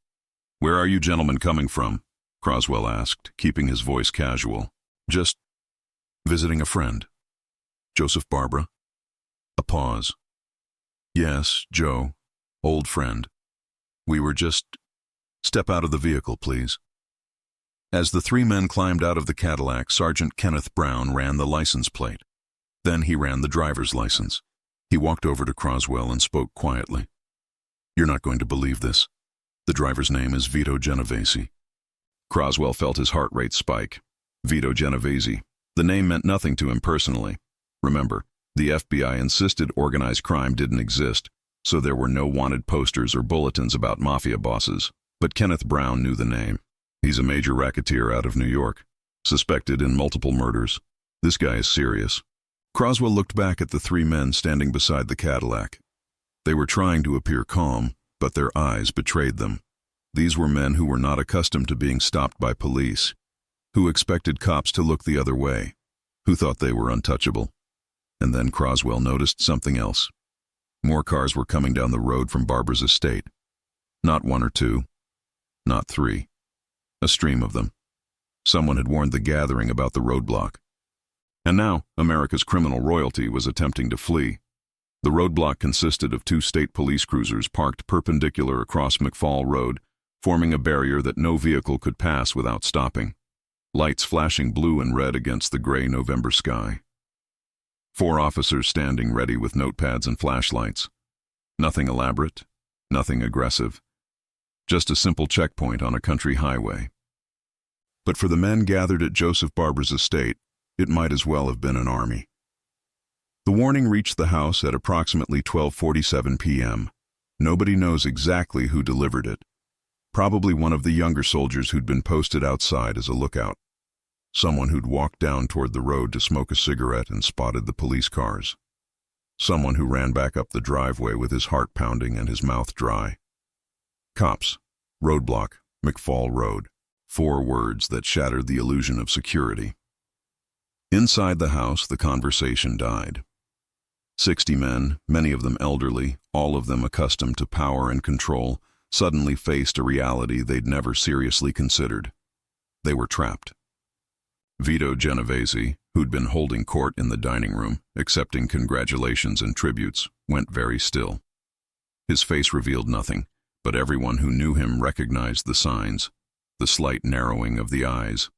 "Where are you gentlemen coming from?" Croswell asked, keeping his voice casual. "Just visiting a friend." "Joseph Barbara?" A pause. "Yes, Joe. Old friend. We were just—" "Step out of the vehicle, please." As the 3 men climbed out of the Cadillac, Sergeant Kenneth Brown ran the license plate. Then he ran the driver's license. He walked over to Croswell and spoke quietly. "You're not going to believe this. The driver's name is Vito Genovese." Croswell felt his heart rate spike. Vito Genovese. The name meant nothing to him personally. Remember, the FBI insisted organized crime didn't exist, so there were no wanted posters or bulletins about Mafia bosses. But Kenneth Brown knew the name. He's a major racketeer out of New York, suspected in multiple murders. This guy is serious. Croswell looked back at the 3 men standing beside the Cadillac. They were trying to appear calm, but their eyes betrayed them. These were men who were not accustomed to being stopped by police, who expected cops to look the other way, who thought they were untouchable. And then Croswell noticed something else. More cars were coming down the road from Barber's estate. Not one or two, not three. A stream of them. Someone had warned the gathering about the roadblock. And now, America's criminal royalty was attempting to flee. The roadblock consisted of two state police cruisers parked perpendicular across McFall Road, forming a barrier that no vehicle could pass without stopping. Lights flashing blue and red against the gray November sky. 4 officers standing ready with notepads and flashlights. Nothing elaborate, nothing aggressive. Just a simple checkpoint on a country highway. But for the men gathered at Joseph Barber's estate, it might as well have been an army. The warning reached the house at approximately 12:47 p.m. Nobody knows exactly who delivered it. Probably one of the younger soldiers who'd been posted outside as a lookout. Someone who'd walked down toward the road to smoke a cigarette and spotted the police cars. Someone who ran back up the driveway with his heart pounding and his mouth dry. Cops, roadblock, McFall Road. 4 words that shattered the illusion of security. Inside the house, the conversation died. 60 men, many of them elderly, all of them accustomed to power and control, suddenly faced a reality they'd never seriously considered. They were trapped. Vito Genovese, who'd been holding court in the dining room, accepting congratulations and tributes, went very still. His face revealed nothing, but everyone who knew him recognized the signs, the slight narrowing of the eyes,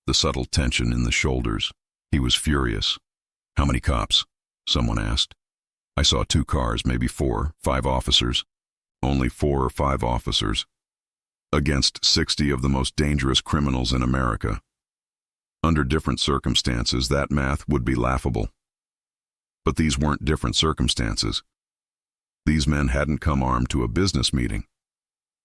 the subtle tension in the shoulders. He was furious. "How many cops?" someone asked. "I saw 2 cars, maybe 4, 5 officers." Only 4 or 5 officers. Against 60 of the most dangerous criminals in America. Under different circumstances, that math would be laughable. But these weren't different circumstances. These men hadn't come armed to a business meeting.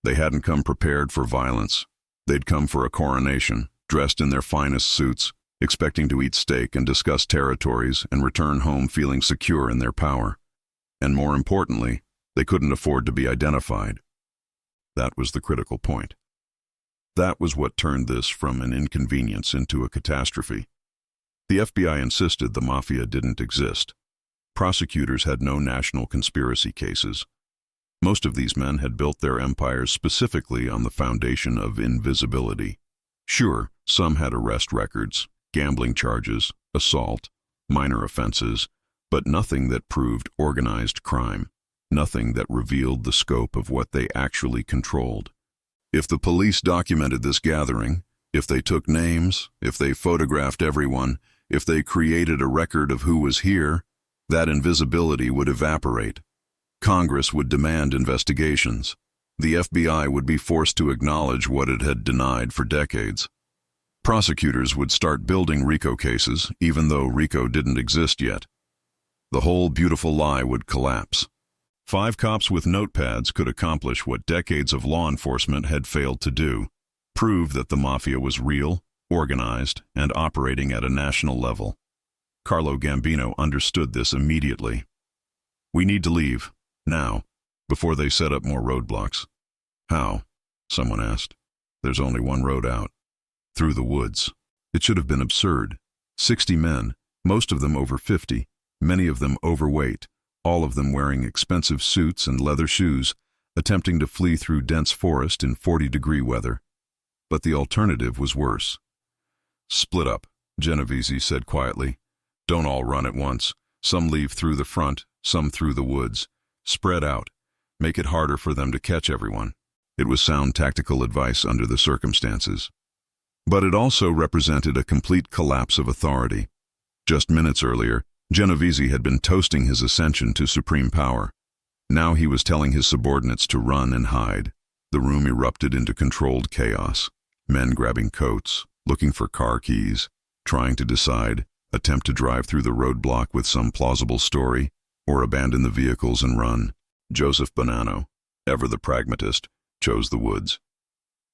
They hadn't come prepared for violence. They'd come for a coronation, dressed in their finest suits, expecting to eat steak and discuss territories and return home feeling secure in their power. And more importantly, they couldn't afford to be identified. That was the critical point. That was what turned this from an inconvenience into a catastrophe. The FBI insisted the Mafia didn't exist. Prosecutors had no national conspiracy cases. Most of these men had built their empires specifically on the foundation of invisibility. Sure, some had arrest records, gambling charges, assault, minor offenses, but nothing that proved organized crime, nothing that revealed the scope of what they actually controlled. If the police documented this gathering, if they took names, if they photographed everyone, if they created a record of who was here, that invisibility would evaporate. Congress would demand investigations. The FBI would be forced to acknowledge what it had denied for decades. Prosecutors would start building RICO cases, even though RICO didn't exist yet. The whole beautiful lie would collapse. 5 cops with notepads could accomplish what decades of law enforcement had failed to do: prove that the Mafia was real, organized, and operating at a national level. Carlo Gambino understood this immediately. "We need to leave, now, before they set up more roadblocks." "How?" someone asked. "There's only one road out. Through the woods." It should have been absurd. 60 men, most of them over 50, many of them overweight, all of them wearing expensive suits and leather shoes, attempting to flee through dense forest in 40-degree weather. But the alternative was worse. "Split up," Genovese said quietly. "Don't all run at once. Some leave through the front, some through the woods. Spread out. Make it harder for them to catch everyone." It was sound tactical advice under the circumstances. But it also represented a complete collapse of authority. Just minutes earlier, Genovese had been toasting his ascension to supreme power. Now he was telling his subordinates to run and hide. The room erupted into controlled chaos. Men grabbing coats, looking for car keys, trying to decide, attempt to drive through the roadblock with some plausible story, or abandon the vehicles and run. Joseph Bonanno, ever the pragmatist, chose the woods.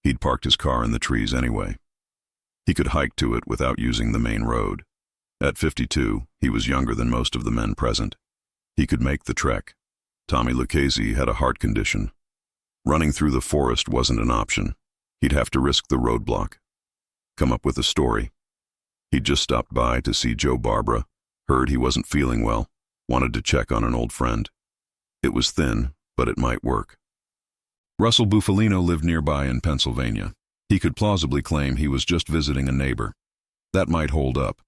He'd parked his car in the trees anyway. He could hike to it without using the main road. At 52, he was younger than most of the men present. He could make the trek. Tommy Lucchese had a heart condition. Running through the forest wasn't an option. He'd have to risk the roadblock. Come up with a story. He'd just stopped by to see Joe Barbara, heard he wasn't feeling well, wanted to check on an old friend. It was thin, but it might work. Russell Bufalino lived nearby in Pennsylvania. He could plausibly claim he was just visiting a neighbor. That might hold up.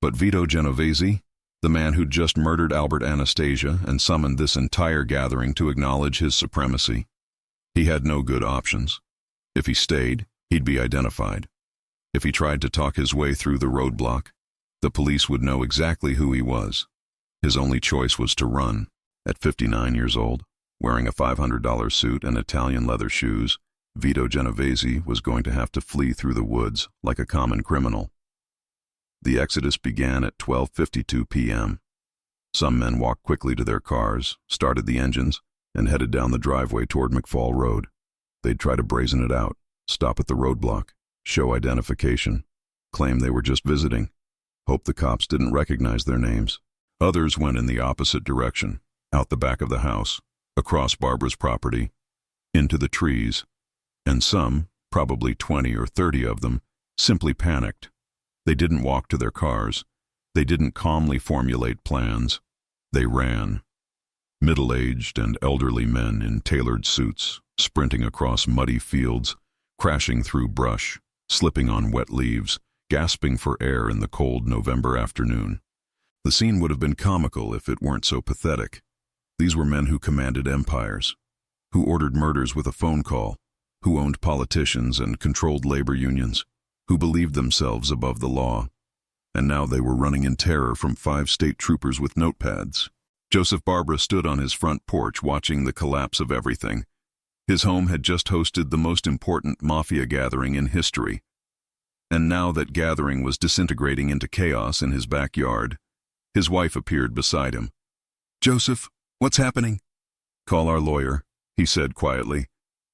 But Vito Genovese, the man who'd just murdered Albert Anastasia and summoned this entire gathering to acknowledge his supremacy, he had no good options. If he stayed, he'd be identified. If he tried to talk his way through the roadblock, the police would know exactly who he was. His only choice was to run. At 59 years old, wearing a $500 suit and Italian leather shoes, Vito Genovese was going to have to flee through the woods like a common criminal. The exodus began at 12:52 p.m. Some men walked quickly to their cars, started the engines, and headed down the driveway toward McFall Road. They'd try to brazen it out, stop at the roadblock, show identification, claim they were just visiting, hope the cops didn't recognize their names. Others went in the opposite direction, out the back of the house, across Barbara's property, into the trees, and some, probably 20 or 30 of them, simply panicked. They didn't walk to their cars. They didn't calmly formulate plans. They ran. Middle-aged and elderly men in tailored suits, sprinting across muddy fields, crashing through brush, slipping on wet leaves, gasping for air in the cold November afternoon. The scene would have been comical if it weren't so pathetic. These were men who commanded empires, who ordered murders with a phone call, who owned politicians and controlled labor unions, who believed themselves above the law. And now they were running in terror from 5 state troopers with notepads. Joseph Barbara stood on his front porch watching the collapse of everything. His home had just hosted the most important Mafia gathering in history. And now that gathering was disintegrating into chaos in his backyard. His wife appeared beside him. "Joseph, what's happening?" "Call our lawyer," he said quietly.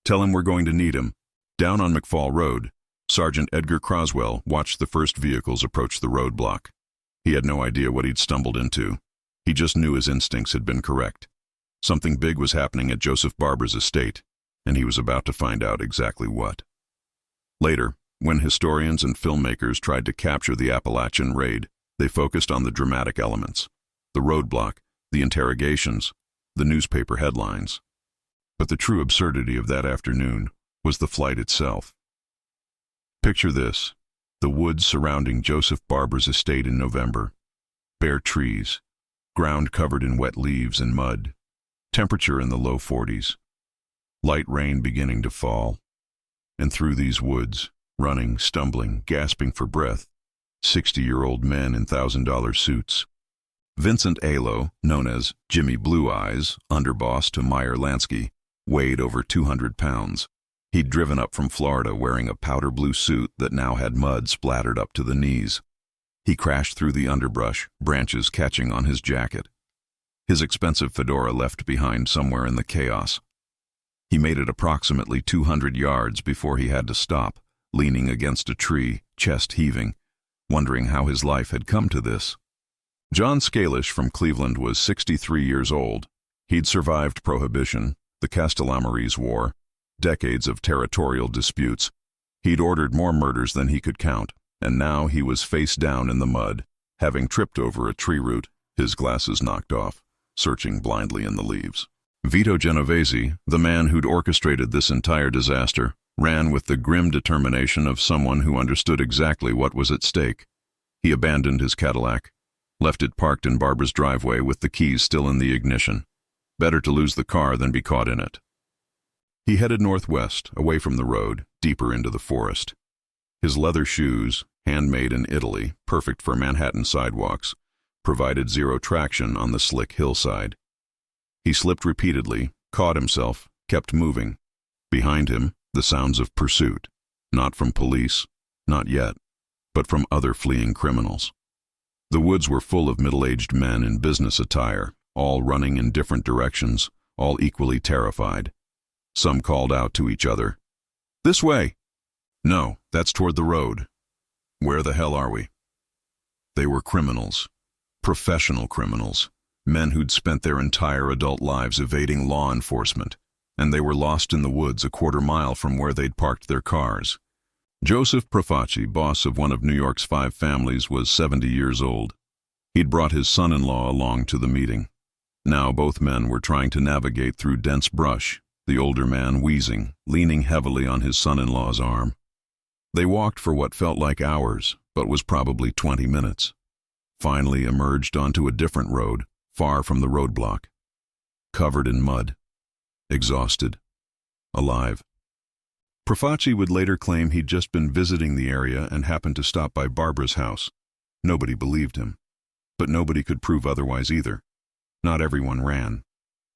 "Tell him we're going to need him." Down on McFall Road, Sergeant Edgar Croswell watched the first vehicles approach the roadblock. He had no idea what he'd stumbled into. He just knew his instincts had been correct. Something big was happening at Joseph Barbara's estate, and he was about to find out exactly what. Later, when historians and filmmakers tried to capture the Apalachin raid, they focused on the dramatic elements, the roadblock, the interrogations, the newspaper headlines. But the true absurdity of that afternoon was the flight itself. Picture this: the woods surrounding Joseph Barbara's estate in November. Bare trees, ground covered in wet leaves and mud, temperature in the low 40s. Light rain beginning to fall. And through these woods, running, stumbling, gasping for breath, 60-year-old men in $1,000 suits. Vincent Alo, known as Jimmy Blue Eyes, underboss to Meyer Lansky, weighed over 200 pounds. He'd driven up from Florida wearing a powder blue suit that now had mud splattered up to the knees. He crashed through the underbrush, branches catching on his jacket. His expensive fedora left behind somewhere in the chaos. He made it approximately 200 yards before he had to stop, leaning against a tree, chest heaving, wondering how his life had come to this. John Scalish from Cleveland was 63 years old. He'd survived Prohibition, the Castellamarese War, decades of territorial disputes. He'd ordered more murders than he could count, and now he was face down in the mud, having tripped over a tree root, his glasses knocked off, searching blindly in the leaves. Vito Genovese, the man who'd orchestrated this entire disaster, ran with the grim determination of someone who understood exactly what was at stake. He abandoned his Cadillac, left it parked in Barbara's driveway with the keys still in the ignition. Better to lose the car than be caught in it. He headed northwest, away from the road, deeper into the forest. His leather shoes, handmade in Italy, perfect for Manhattan sidewalks, provided zero traction on the slick hillside. He slipped repeatedly, caught himself, kept moving. Behind him, the sounds of pursuit, not from police, not yet, but from other fleeing criminals. The woods were full of middle-aged men in business attire, all running in different directions, all equally terrified. Some called out to each other, "This way!" "No, that's toward the road." "Where the hell are we?" They were criminals, professional criminals, Men who'd spent their entire adult lives evading law enforcement, and they were lost in the woods a quarter-mile from where they'd parked their cars. Joseph Profaci, boss of one of New York's 5 families, was 70 years old. He'd brought his son-in-law along to the meeting. Now both men were trying to navigate through dense brush, the older man wheezing, leaning heavily on his son-in-law's arm. They walked for what felt like hours, but was probably 20 minutes. Finally emerged onto a different road, far from the roadblock. Covered in mud. Exhausted. Alive. Profaci would later claim he'd just been visiting the area and happened to stop by Barbara's house. Nobody believed him. But nobody could prove otherwise either. Not everyone ran.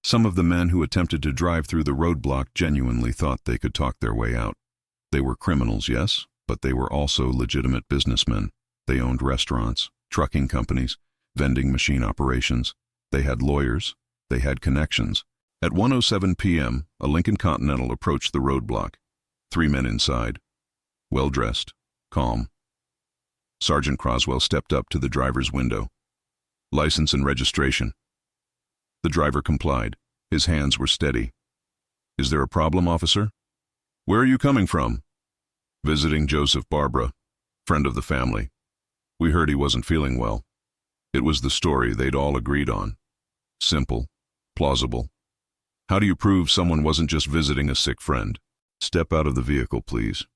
Some of the men who attempted to drive through the roadblock genuinely thought they could talk their way out. They were criminals, yes, but they were also legitimate businessmen. They owned restaurants, trucking companies, vending machine operations. They had lawyers. They had connections. At 1:07 p.m., a Lincoln Continental approached the roadblock. 3 men inside. Well-dressed. Calm. Sergeant Croswell stepped up to the driver's window. License and registration. The driver complied. His hands were steady. Is there a problem, officer? Where are you coming from? Visiting Joseph Barbara, friend of the family. We heard he wasn't feeling well. It was the story they'd all agreed on. Simple, plausible. How do you prove someone wasn't just visiting a sick friend? Step out of the vehicle, please.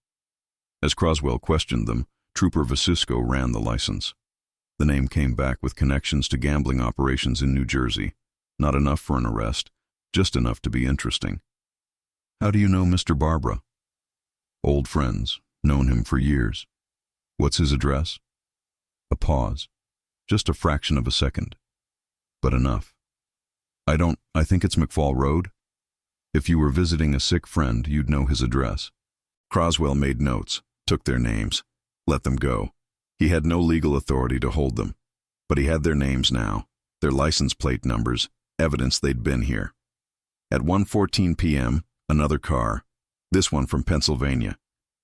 As Croswell questioned them, Trooper Vasisco ran the license. The name came back with connections to gambling operations in New Jersey. Not enough for an arrest, just enough to be interesting. How do you know Mr. Barbara? Old friends, known him for years. What's his address? A pause, just a fraction of a second. But enough. I think it's McFall Road. If you were visiting a sick friend, you'd know his address. Croswell made notes, took their names, let them go. He had no legal authority to hold them, but he had their names now, their license plate numbers, evidence they'd been here. At 1:14 p.m., another car, this one from Pennsylvania.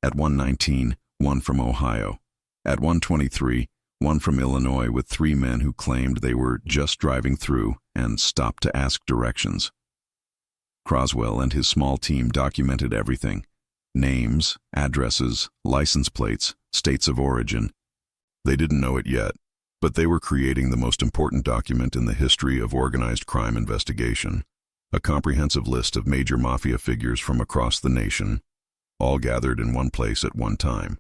At 1:19, one from Ohio. At 1:23, one from Illinois with 3 men who claimed they were just driving through and stopped to ask directions. Croswell and his small team documented everything. Names, addresses, license plates, states of origin. They didn't know it yet, but they were creating the most important document in the history of organized crime investigation. A comprehensive list of major Mafia figures from across the nation, all gathered in one place at one time.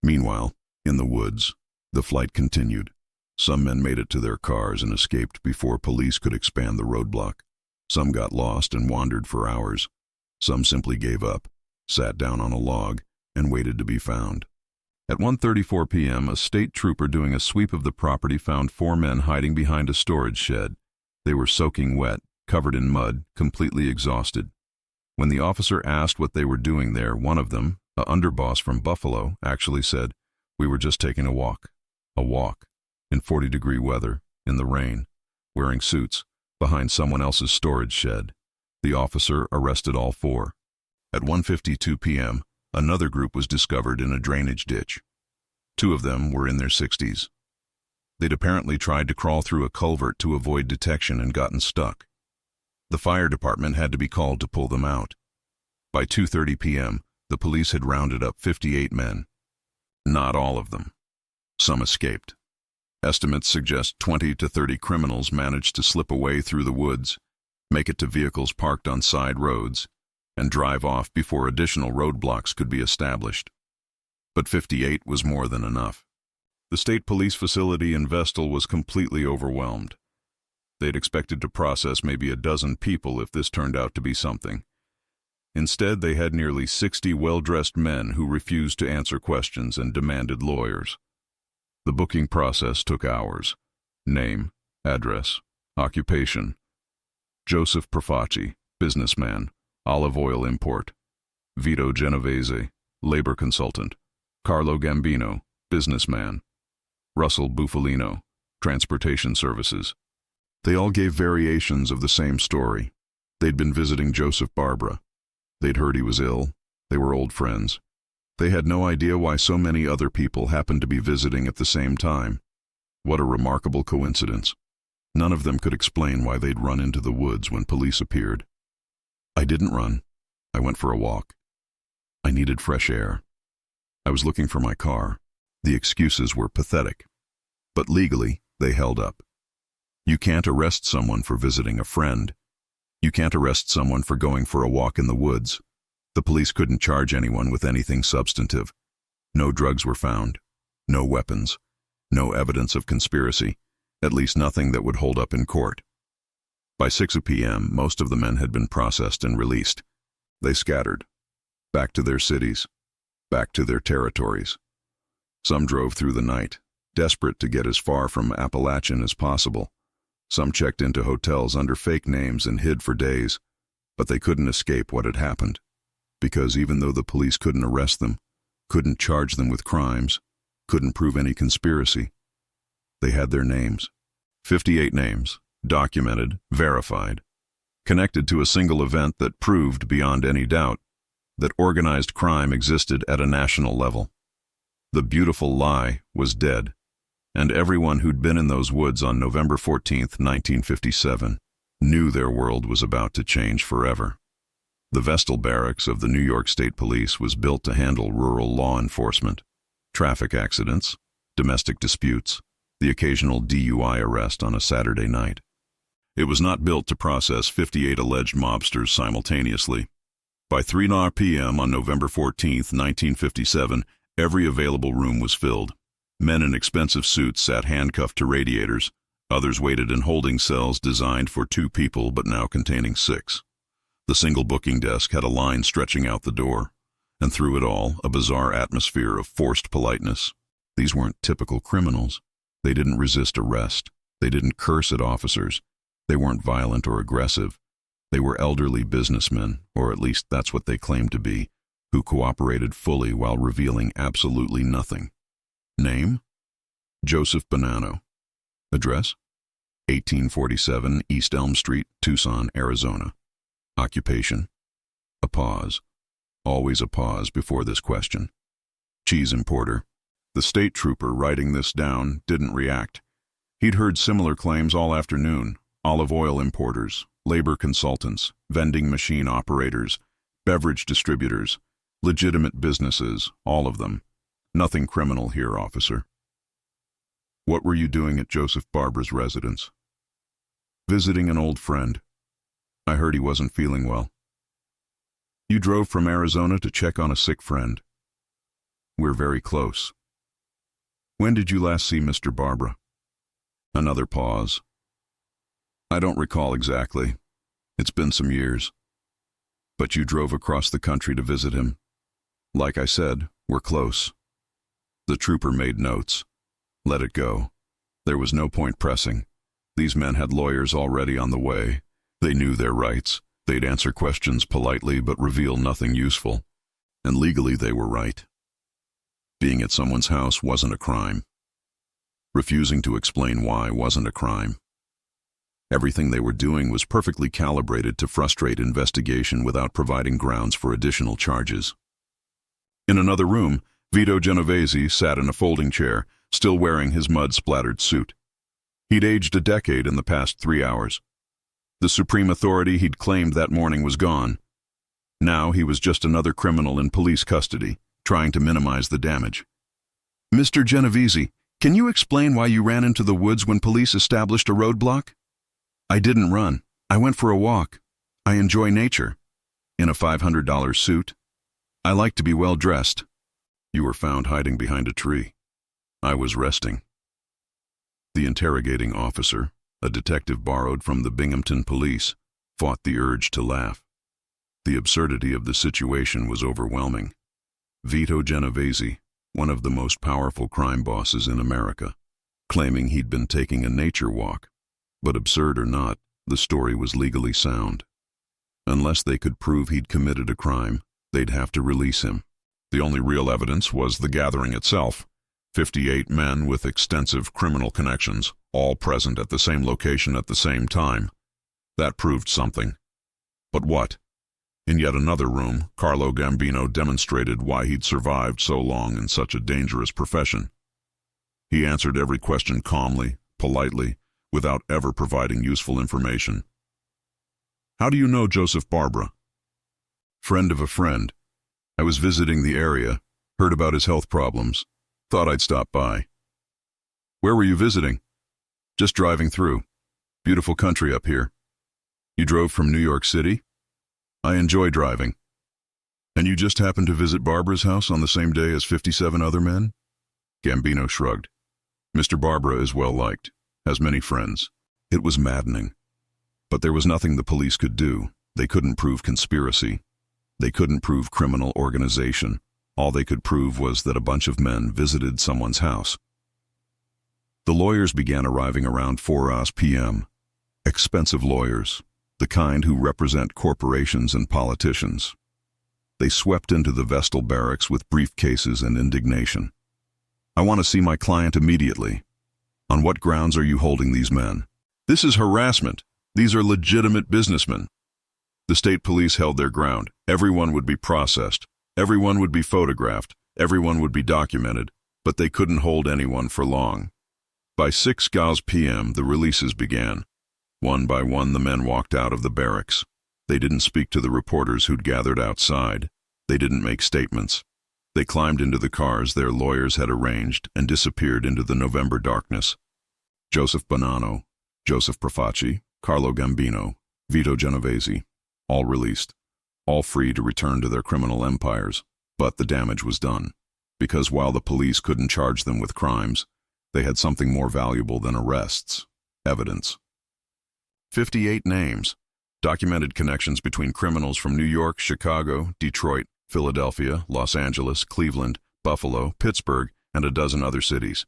Meanwhile, in the woods, the flight continued. Some men made it to their cars and escaped before police could expand the roadblock. Some got lost and wandered for hours. Some simply gave up, sat down on a log, and waited to be found. At 1:34 p.m., a state trooper doing a sweep of the property found 4 men hiding behind a storage shed. They were soaking wet, covered in mud, completely exhausted. When the officer asked what they were doing there, one of them, a underboss from Buffalo, actually said, "We were just taking a walk." A walk. In 40-degree weather, in the rain, wearing suits, behind someone else's storage shed. The officer arrested all 4. At 1:52 p.m., another group was discovered in a drainage ditch. 2 of them were in their 60s. They'd apparently tried to crawl through a culvert to avoid detection and gotten stuck. The fire department had to be called to pull them out. By 2:30 p.m., the police had rounded up 58 men. Not all of them. Some escaped. Estimates suggest 20 to 30 criminals managed to slip away through the woods, make it to vehicles parked on side roads, and drive off before additional roadblocks could be established. But 58 was more than enough. The state police facility in Vestal was completely overwhelmed. They'd expected to process maybe a dozen people if this turned out to be something. Instead, they had nearly 60 well-dressed men who refused to answer questions and demanded lawyers. The booking process took hours. Name, address, occupation. Joseph Profaci, businessman, olive oil import. Vito Genovese, labor consultant. Carlo Gambino, businessman. Russell Bufalino, transportation services. They all gave variations of the same story. They'd been visiting Joseph Barbara. They'd heard he was ill. They were old friends. They had no idea why so many other people happened to be visiting at the same time. What a remarkable coincidence. None of them could explain why they'd run into the woods when police appeared. I didn't run. I went for a walk. I needed fresh air. I was looking for my car. The excuses were pathetic. But legally, they held up. You can't arrest someone for visiting a friend. You can't arrest someone for going for a walk in the woods. The police couldn't charge anyone with anything substantive. No drugs were found. No weapons. No evidence of conspiracy. At least nothing that would hold up in court. By 6 p.m., most of the men had been processed and released. They scattered. Back to their cities. Back to their territories. Some drove through the night, desperate to get as far from Apalachin as possible. Some checked into hotels under fake names and hid for days, but they couldn't escape what had happened. Because even though the police couldn't arrest them, couldn't charge them with crimes, couldn't prove any conspiracy, they had their names. 58 names, documented, verified, connected to a single event that proved beyond any doubt that organized crime existed at a national level. The beautiful lie was dead, and everyone who'd been in those woods on November 14th, 1957, knew their world was about to change forever. The Vestal Barracks of the New York State Police was built to handle rural law enforcement, traffic accidents, domestic disputes, the occasional DUI arrest on a Saturday night. It was not built to process 58 alleged mobsters simultaneously. By 3 p.m. on November 14th, 1957, every available room was filled. Men in expensive suits sat handcuffed to radiators. Others waited in holding cells designed for 2 people but now containing 6. The single booking desk had a line stretching out the door, and through it all, a bizarre atmosphere of forced politeness. These weren't typical criminals. They didn't resist arrest. They didn't curse at officers. They weren't violent or aggressive. They were elderly businessmen, or at least that's what they claimed to be, who cooperated fully while revealing absolutely nothing. Name? Joseph Bonanno. Address? 1847 East Elm Street, Tucson, Arizona. Occupation? A pause. Always a pause before this question. Cheese importer. The state trooper writing this down didn't react. He'd heard similar claims all afternoon. Olive oil importers, labor consultants, vending machine operators, beverage distributors, legitimate businesses, all of them. Nothing criminal here, officer. What were you doing at Joseph Barbara's residence? Visiting an old friend. I heard he wasn't feeling well. You drove from Arizona to check on a sick friend. We're very close. When did you last see Mr. Barbara? Another pause. I don't recall exactly. It's been some years. But you drove across the country to visit him. Like I said, we're close. The trooper made notes. Let it go. There was no point pressing. These men had lawyers already on the way. They knew their rights. They'd answer questions politely but reveal nothing useful. And legally they were right. Being at someone's house wasn't a crime. Refusing to explain why wasn't a crime. Everything they were doing was perfectly calibrated to frustrate investigation without providing grounds for additional charges. In another room, Vito Genovese sat in a folding chair, still wearing his mud-splattered suit. He'd aged a decade in the past 3 hours. The supreme authority he'd claimed that morning was gone. Now he was just another criminal in police custody, trying to minimize the damage. Mr. Genovese, can you explain why you ran into the woods when police established a roadblock? I didn't run. I went for a walk. I enjoy nature. In a $500 suit. I like to be well dressed. You were found hiding behind a tree. I was resting. The interrogating officer, a detective borrowed from the Binghamton police, fought the urge to laugh. The absurdity of the situation was overwhelming. Vito Genovese, one of the most powerful crime bosses in America, claiming he'd been taking a nature walk. But absurd or not, the story was legally sound. Unless they could prove he'd committed a crime, they'd have to release him. The only real evidence was the gathering itself. 58 men with extensive criminal connections, all present at the same location at the same time. That proved something. But what? In yet another room, Carlo Gambino demonstrated why he'd survived so long in such a dangerous profession. He answered every question calmly, politely, without ever providing useful information. How do you know Joseph Barbara? Friend of a friend. I was visiting the area, heard about his health problems, thought I'd stop by. Where were you visiting? Just driving through. Beautiful country up here. You drove from New York City? I enjoy driving. And you just happened to visit Barbara's house on the same day as 57 other men? Gambino shrugged. Mr. Barbara is well liked, has many friends. It was maddening. But there was nothing the police could do. They couldn't prove conspiracy. They couldn't prove criminal organization. All they could prove was that a bunch of men visited someone's house. The lawyers began arriving around 4 p.m. Expensive lawyers, the kind who represent corporations and politicians. They swept into the Vestal barracks with briefcases and indignation. I want to see my client immediately. On what grounds are you holding these men? This is harassment. These are legitimate businessmen. The state police held their ground. Everyone would be processed. Everyone would be photographed. Everyone would be documented. But they couldn't hold anyone for long. By 6 p.m., the releases began. One by one, the men walked out of the barracks. They didn't speak to the reporters who'd gathered outside. They didn't make statements. They climbed into the cars their lawyers had arranged and disappeared into the November darkness. Joseph Bonanno, Joseph Profaci, Carlo Gambino, Vito Genovese, all released, all free to return to their criminal empires. But the damage was done, because while the police couldn't charge them with crimes, they had something more valuable than arrests: evidence. 58 names, documented connections between criminals from New York, Chicago, Detroit, Philadelphia, Los Angeles, Cleveland, Buffalo, Pittsburgh, and a dozen other cities.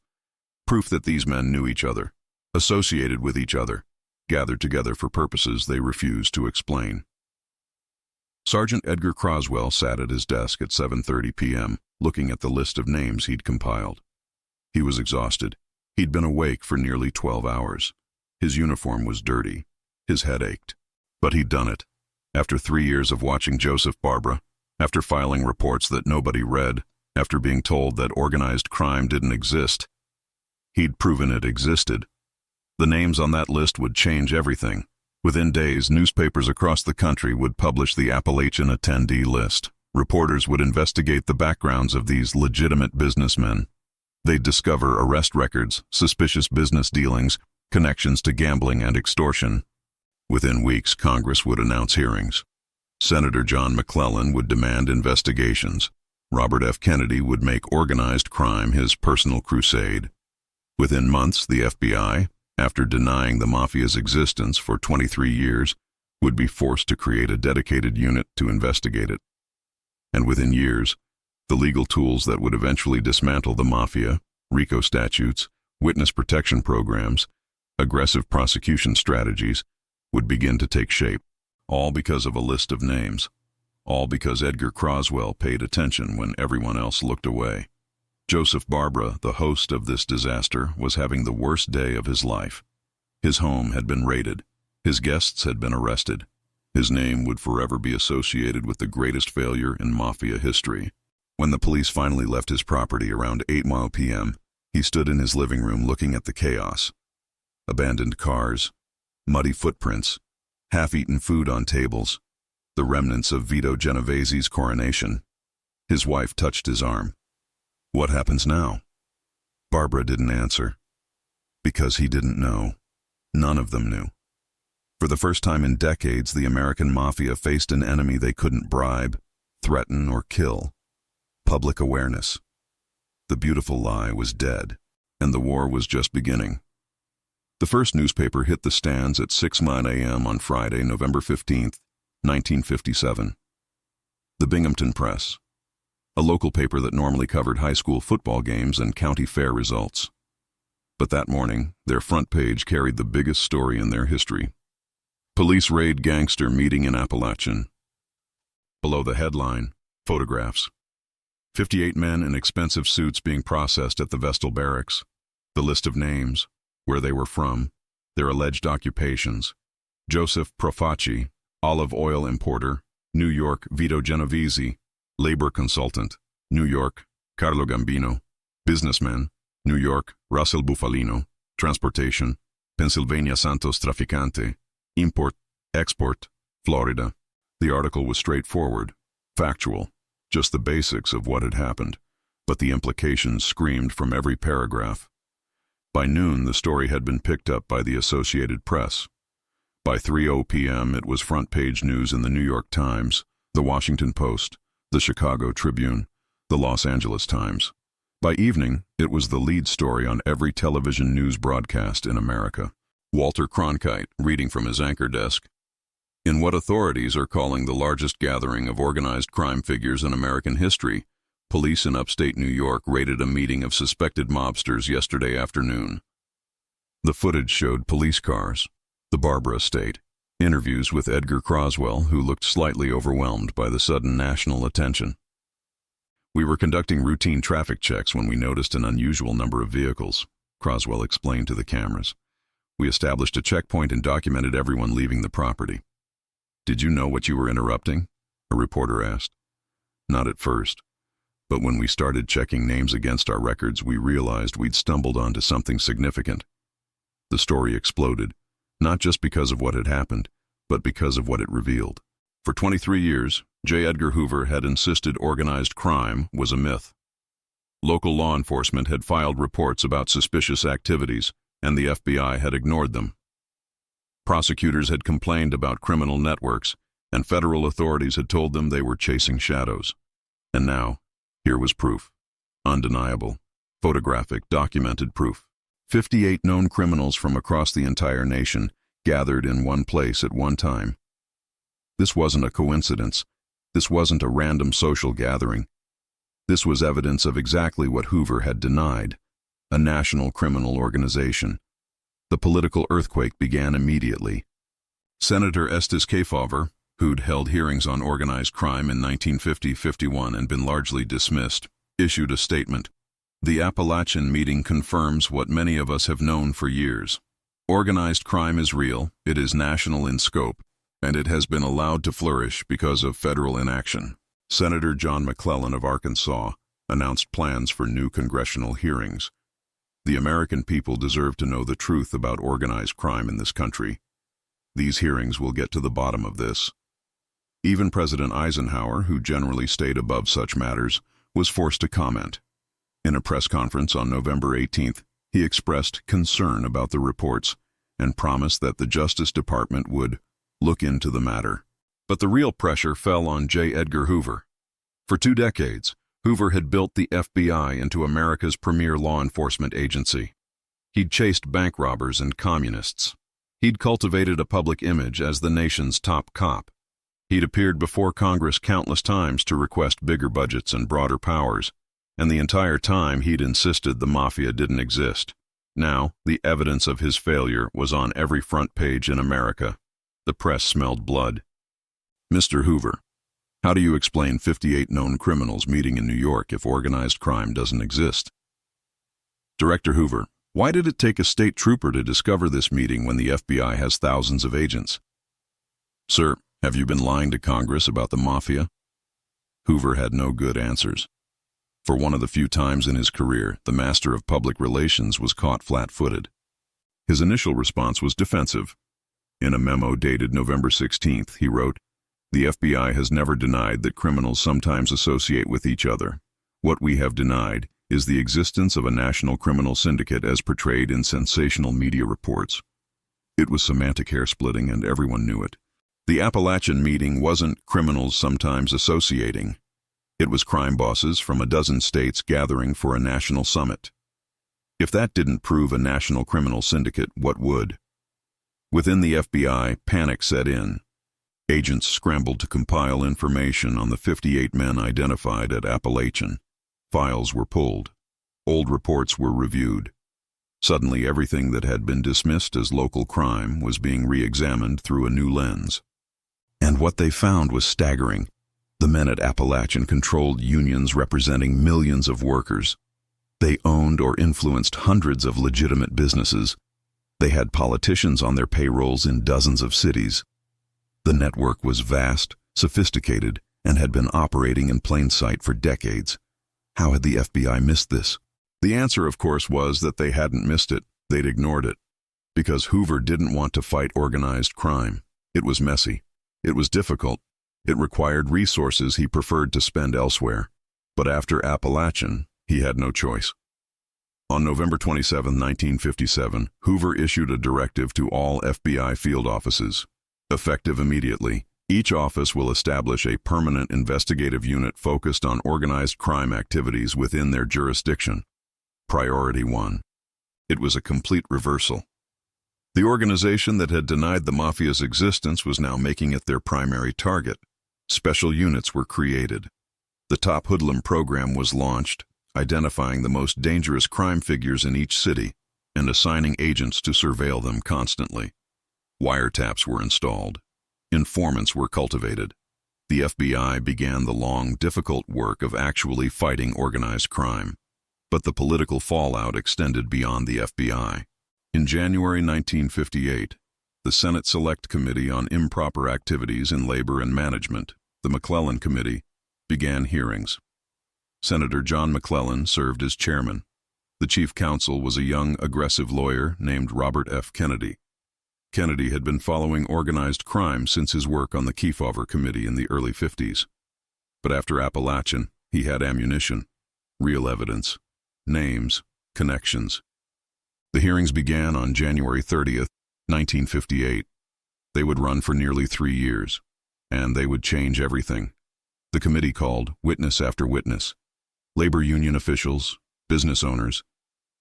Proof that these men knew each other, associated with each other, gathered together for purposes they refused to explain. Sergeant Edgar Croswell sat at his desk at 7:30 p.m., looking at the list of names he'd compiled. He was exhausted. He'd been awake for nearly 12 hours. His uniform was dirty. His head ached. But he'd done it. After 3 years of watching Joseph Barbara, after filing reports that nobody read, after being told that organized crime didn't exist, he'd proven it existed. The names on that list would change everything. Within days, newspapers across the country would publish the Apalachin attendee list. Reporters would investigate the backgrounds of these legitimate businessmen. They'd discover arrest records, suspicious business dealings, connections to gambling and extortion. Within weeks, Congress would announce hearings. Senator John McClellan would demand investigations. Robert F. Kennedy would make organized crime his personal crusade. Within months, the FBI, after denying the Mafia's existence for 23 years, would be forced to create a dedicated unit to investigate it. And within years, the legal tools that would eventually dismantle the Mafia, RICO statutes, witness protection programs, aggressive prosecution strategies, would begin to take shape, all because of a list of names, all because Edgar Croswell paid attention when everyone else looked away. Joseph Barbara, the host of this disaster, was having the worst day of his life. His home had been raided. His guests had been arrested. His name would forever be associated with the greatest failure in Mafia history. When the police finally left his property around 8 p.m., he stood in his living room looking at the chaos. Abandoned cars, muddy footprints, half-eaten food on tables, the remnants of Vito Genovese's coronation. His wife touched his arm. What happens now? Barbara didn't answer. Because he didn't know. None of them knew. For the first time in decades, the American Mafia faced an enemy they couldn't bribe, threaten, or kill. Public awareness. The beautiful lie was dead, and the war was just beginning. The first newspaper hit the stands at 6:09 a.m. on Friday, November 15th, 1957. The Binghamton Press, a local paper that normally covered high school football games and county fair results. But that morning, their front page carried the biggest story in their history. Police raid gangster meeting in Apalachin. Below the headline, photographs. 58 men in expensive suits being processed at the Vestal barracks. The list of names, where they were from, their alleged occupations. Joseph Profaci, olive oil importer, New York. Vito Genovese, labor consultant, New York. Carlo Gambino, businessman, New York. Russell Bufalino, transportation, Pennsylvania Santos Traficante, Import, Export, Florida. The article was straightforward, factual, just the basics of what had happened, but the implications screamed from every paragraph. By noon, the story had been picked up by the Associated Press. By 3:00 p.m., it was front-page news in the New York Times, the Washington Post, the Chicago Tribune, the Los Angeles Times. By evening, it was the lead story on every television news broadcast in America. Walter Cronkite, reading from his anchor desk. In what authorities are calling the largest gathering of organized crime figures in American history, police in upstate New York raided a meeting of suspected mobsters yesterday afternoon. The footage showed police cars, the Barber estate, interviews with Edgar Croswell, who looked slightly overwhelmed by the sudden national attention. We were conducting routine traffic checks when we noticed an unusual number of vehicles, Croswell explained to the cameras. We established a checkpoint and documented everyone leaving the property. Did you know what you were interrupting? A reporter asked. Not at first. But when we started checking names against our records, we realized we'd stumbled onto something significant. The story exploded, not just because of what had happened, but because of what it revealed. For 23 years, J. Edgar Hoover had insisted organized crime was a myth. Local law enforcement had filed reports about suspicious activities, and the FBI had ignored them. Prosecutors had complained about criminal networks, and federal authorities had told them they were chasing shadows. And now, here was proof. Undeniable, photographic, documented proof. 58 known criminals from across the entire nation gathered in one place at one time. This wasn't a coincidence. This wasn't a random social gathering. This was evidence of exactly what Hoover had denied, a national criminal organization. The political earthquake began immediately. Senator Estes Kefauver, who'd held hearings on organized crime in 1950-51 and been largely dismissed, issued a statement. The Apalachin meeting confirms what many of us have known for years. Organized crime is real, it is national in scope, and it has been allowed to flourish because of federal inaction. Senator John McClellan of Arkansas announced plans for new congressional hearings. The American people deserve to know the truth about organized crime in this country. These hearings will get to the bottom of this. Even President Eisenhower, who generally stayed above such matters, was forced to comment. In a press conference on November 18th, he expressed concern about the reports and promised that the Justice Department would look into the matter. But the real pressure fell on J. Edgar Hoover. For 2 decades, Hoover had built the FBI into America's premier law enforcement agency. He'd chased bank robbers and communists. He'd cultivated a public image as the nation's top cop. He'd appeared before Congress countless times to request bigger budgets and broader powers, and the entire time he'd insisted the Mafia didn't exist. Now, the evidence of his failure was on every front page in America. The press smelled blood. Mr. Hoover, how do you explain 58 known criminals meeting in New York if organized crime doesn't exist? Director Hoover, why did it take a state trooper to discover this meeting when the FBI has thousands of agents? Sir, have you been lying to Congress about the Mafia? Hoover had no good answers. For one of the few times in his career, the master of public relations was caught flat-footed. His initial response was defensive. In a memo dated November 16th, he wrote, "The FBI has never denied that criminals sometimes associate with each other. What we have denied is the existence of a national criminal syndicate as portrayed in sensational media reports." It was semantic hair-splitting, and everyone knew it. The Apalachin meeting wasn't criminals sometimes associating. It was crime bosses from a dozen states gathering for a national summit. If that didn't prove a national criminal syndicate, what would? Within the FBI, panic set in. Agents scrambled to compile information on the 58 men identified at Apalachin. Files were pulled. Old reports were reviewed. Suddenly, everything that had been dismissed as local crime was being re-examined through a new lens. And what they found was staggering. The men at Apalachin controlled unions representing millions of workers. They owned or influenced hundreds of legitimate businesses. They had politicians on their payrolls in dozens of cities. The network was vast, sophisticated, and had been operating in plain sight for decades. How had the FBI missed this? The answer, of course, was that they hadn't missed it. They'd ignored it. Because Hoover didn't want to fight organized crime. It was messy. It was difficult. It required resources he preferred to spend elsewhere. But after Apalachin, he had no choice. On November 27, 1957, Hoover issued a directive to all FBI field offices. Effective immediately, each office will establish a permanent investigative unit focused on organized crime activities within their jurisdiction. Priority 1. It was a complete reversal. The organization that had denied the Mafia's existence was now making it their primary target. Special units were created. The Top Hoodlum program was launched, identifying the most dangerous crime figures in each city and assigning agents to surveil them constantly. Wiretaps were installed. Informants were cultivated. The FBI began the long, difficult work of actually fighting organized crime. But the political fallout extended beyond the FBI. In January 1958, the Senate Select Committee on Improper Activities in Labor and Management, the McClellan Committee, began hearings. Senator John McClellan served as chairman. The chief counsel was a young, aggressive lawyer named Robert F. Kennedy. Kennedy had been following organized crime since his work on the Kefauver Committee in the early 50s. But after Apalachin, he had ammunition, real evidence, names, connections. The hearings began on January 30th, 1958. They would run for nearly 3 years, and they would change everything. The committee called witness after witness, labor union officials, business owners,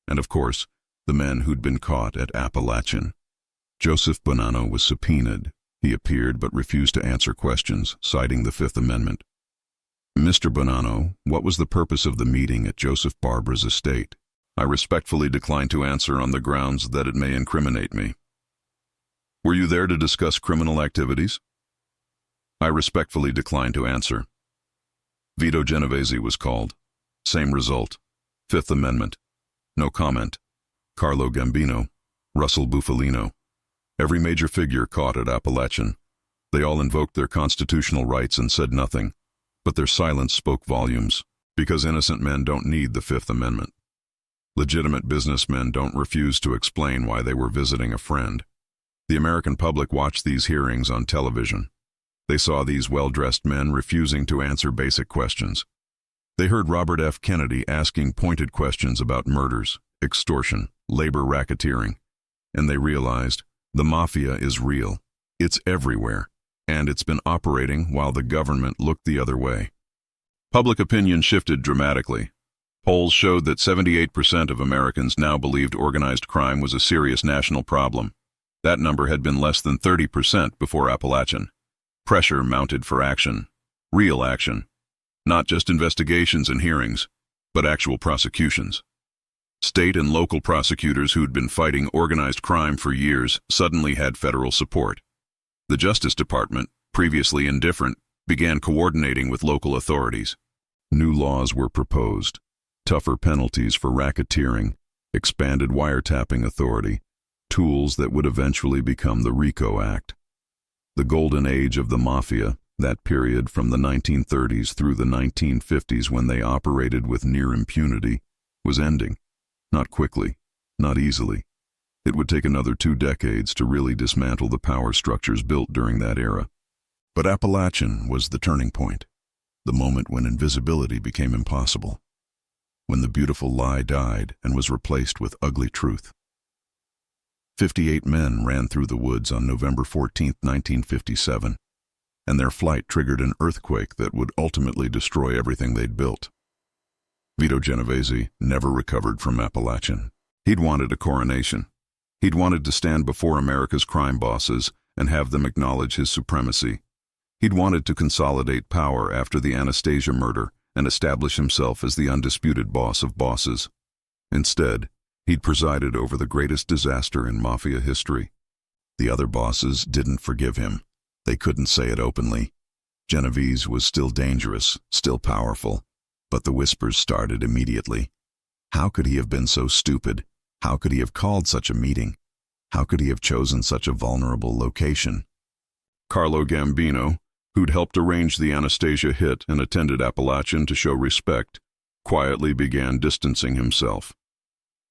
and of course, the men who'd been caught at Apalachin. Joseph Bonanno was subpoenaed. He appeared but refused to answer questions, citing the Fifth Amendment. Mr. Bonanno, what was the purpose of the meeting at Joseph Barbara's estate? I respectfully decline to answer on the grounds that it may incriminate me. Were you there to discuss criminal activities? I respectfully decline to answer. Vito Genovese was called. Same result. Fifth Amendment. No comment. Carlo Gambino. Russell Bufalino. Every major figure caught at Apalachin. They all invoked their constitutional rights and said nothing, but their silence spoke volumes, because innocent men don't need the Fifth Amendment. Legitimate businessmen don't refuse to explain why they were visiting a friend. The American public watched these hearings on television. They saw these well-dressed men refusing to answer basic questions. They heard Robert F. Kennedy asking pointed questions about murders, extortion, labor racketeering, and they realized the Mafia is real. It's everywhere, and it's been operating while the government looked the other way. Public opinion shifted dramatically. Polls showed that 78% of Americans now believed organized crime was a serious national problem. That number had been less than 30% before Apalachin. Pressure mounted for action. Real action. Not just investigations and hearings, but actual prosecutions. State and local prosecutors who'd been fighting organized crime for years suddenly had federal support. The Justice Department, previously indifferent, began coordinating with local authorities. New laws were proposed. Tougher penalties for racketeering, expanded wiretapping authority, tools that would eventually become the RICO Act. The golden age of the Mafia, that period from the 1930s through the 1950s when they operated with near impunity, was ending. Not quickly, not easily. It would take another 2 decades to really dismantle the power structures built during that era. But Apalachin was the turning point, the moment when invisibility became impossible, when the beautiful lie died and was replaced with ugly truth. 58 men ran through the woods on November 14, 1957, and their flight triggered an earthquake that would ultimately destroy everything they'd built. Vito Genovese never recovered from Apalachin. He'd wanted a coronation. He'd wanted to stand before America's crime bosses and have them acknowledge his supremacy. He'd wanted to consolidate power after the Anastasia murder and establish himself as the undisputed boss of bosses. Instead, he'd presided over the greatest disaster in Mafia history. The other bosses didn't forgive him. They couldn't say it openly. Genovese was still dangerous, still powerful. But the whispers started immediately. How could he have been so stupid? How could he have called such a meeting? How could he have chosen such a vulnerable location? Carlo Gambino, who'd helped arrange the Anastasia hit and attended Apalachin to show respect, quietly began distancing himself.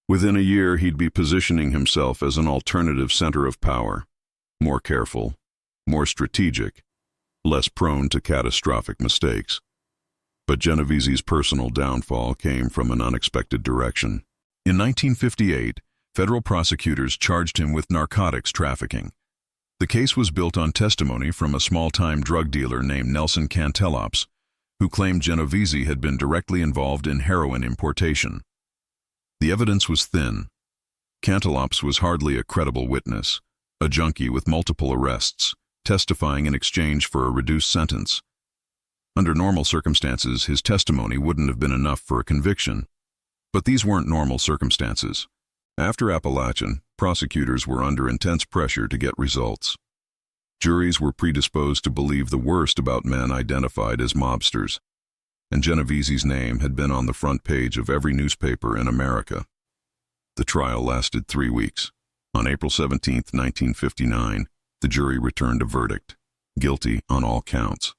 Within a year, he'd be positioning himself as an alternative center of power, more careful, more strategic, less prone to catastrophic mistakes. But Genovese's personal downfall came from an unexpected direction. In 1958, federal prosecutors charged him with narcotics trafficking. The case was built on testimony from a small-time drug dealer named Nelson Cantelops, who claimed Genovese had been directly involved in heroin importation. The evidence was thin. Cantelops was hardly a credible witness, a junkie with multiple arrests, testifying in exchange for a reduced sentence. Under normal circumstances, his testimony wouldn't have been enough for a conviction. But these weren't normal circumstances. After Apalachin, prosecutors were under intense pressure to get results. Juries were predisposed to believe the worst about men identified as mobsters, and Genovese's name had been on the front page of every newspaper in America. The trial lasted 3 weeks. On April 17, 1959, the jury returned a verdict, guilty on all counts.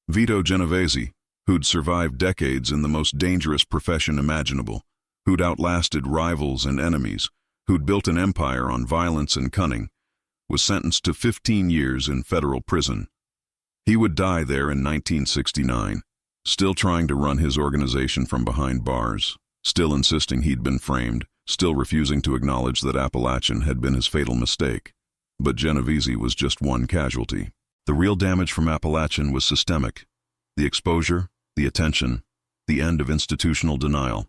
Vito Genovese, who'd survived decades in the most dangerous profession imaginable, who'd outlasted rivals and enemies, who'd built an empire on violence and cunning, was sentenced to 15 years in federal prison. He would die there in 1969, still trying to run his organization from behind bars, still insisting he'd been framed, still refusing to acknowledge that Apalachin had been his fatal mistake. But Genovese was just one casualty. The real damage from Apalachin was systemic. The exposure, the attention, the end of institutional denial.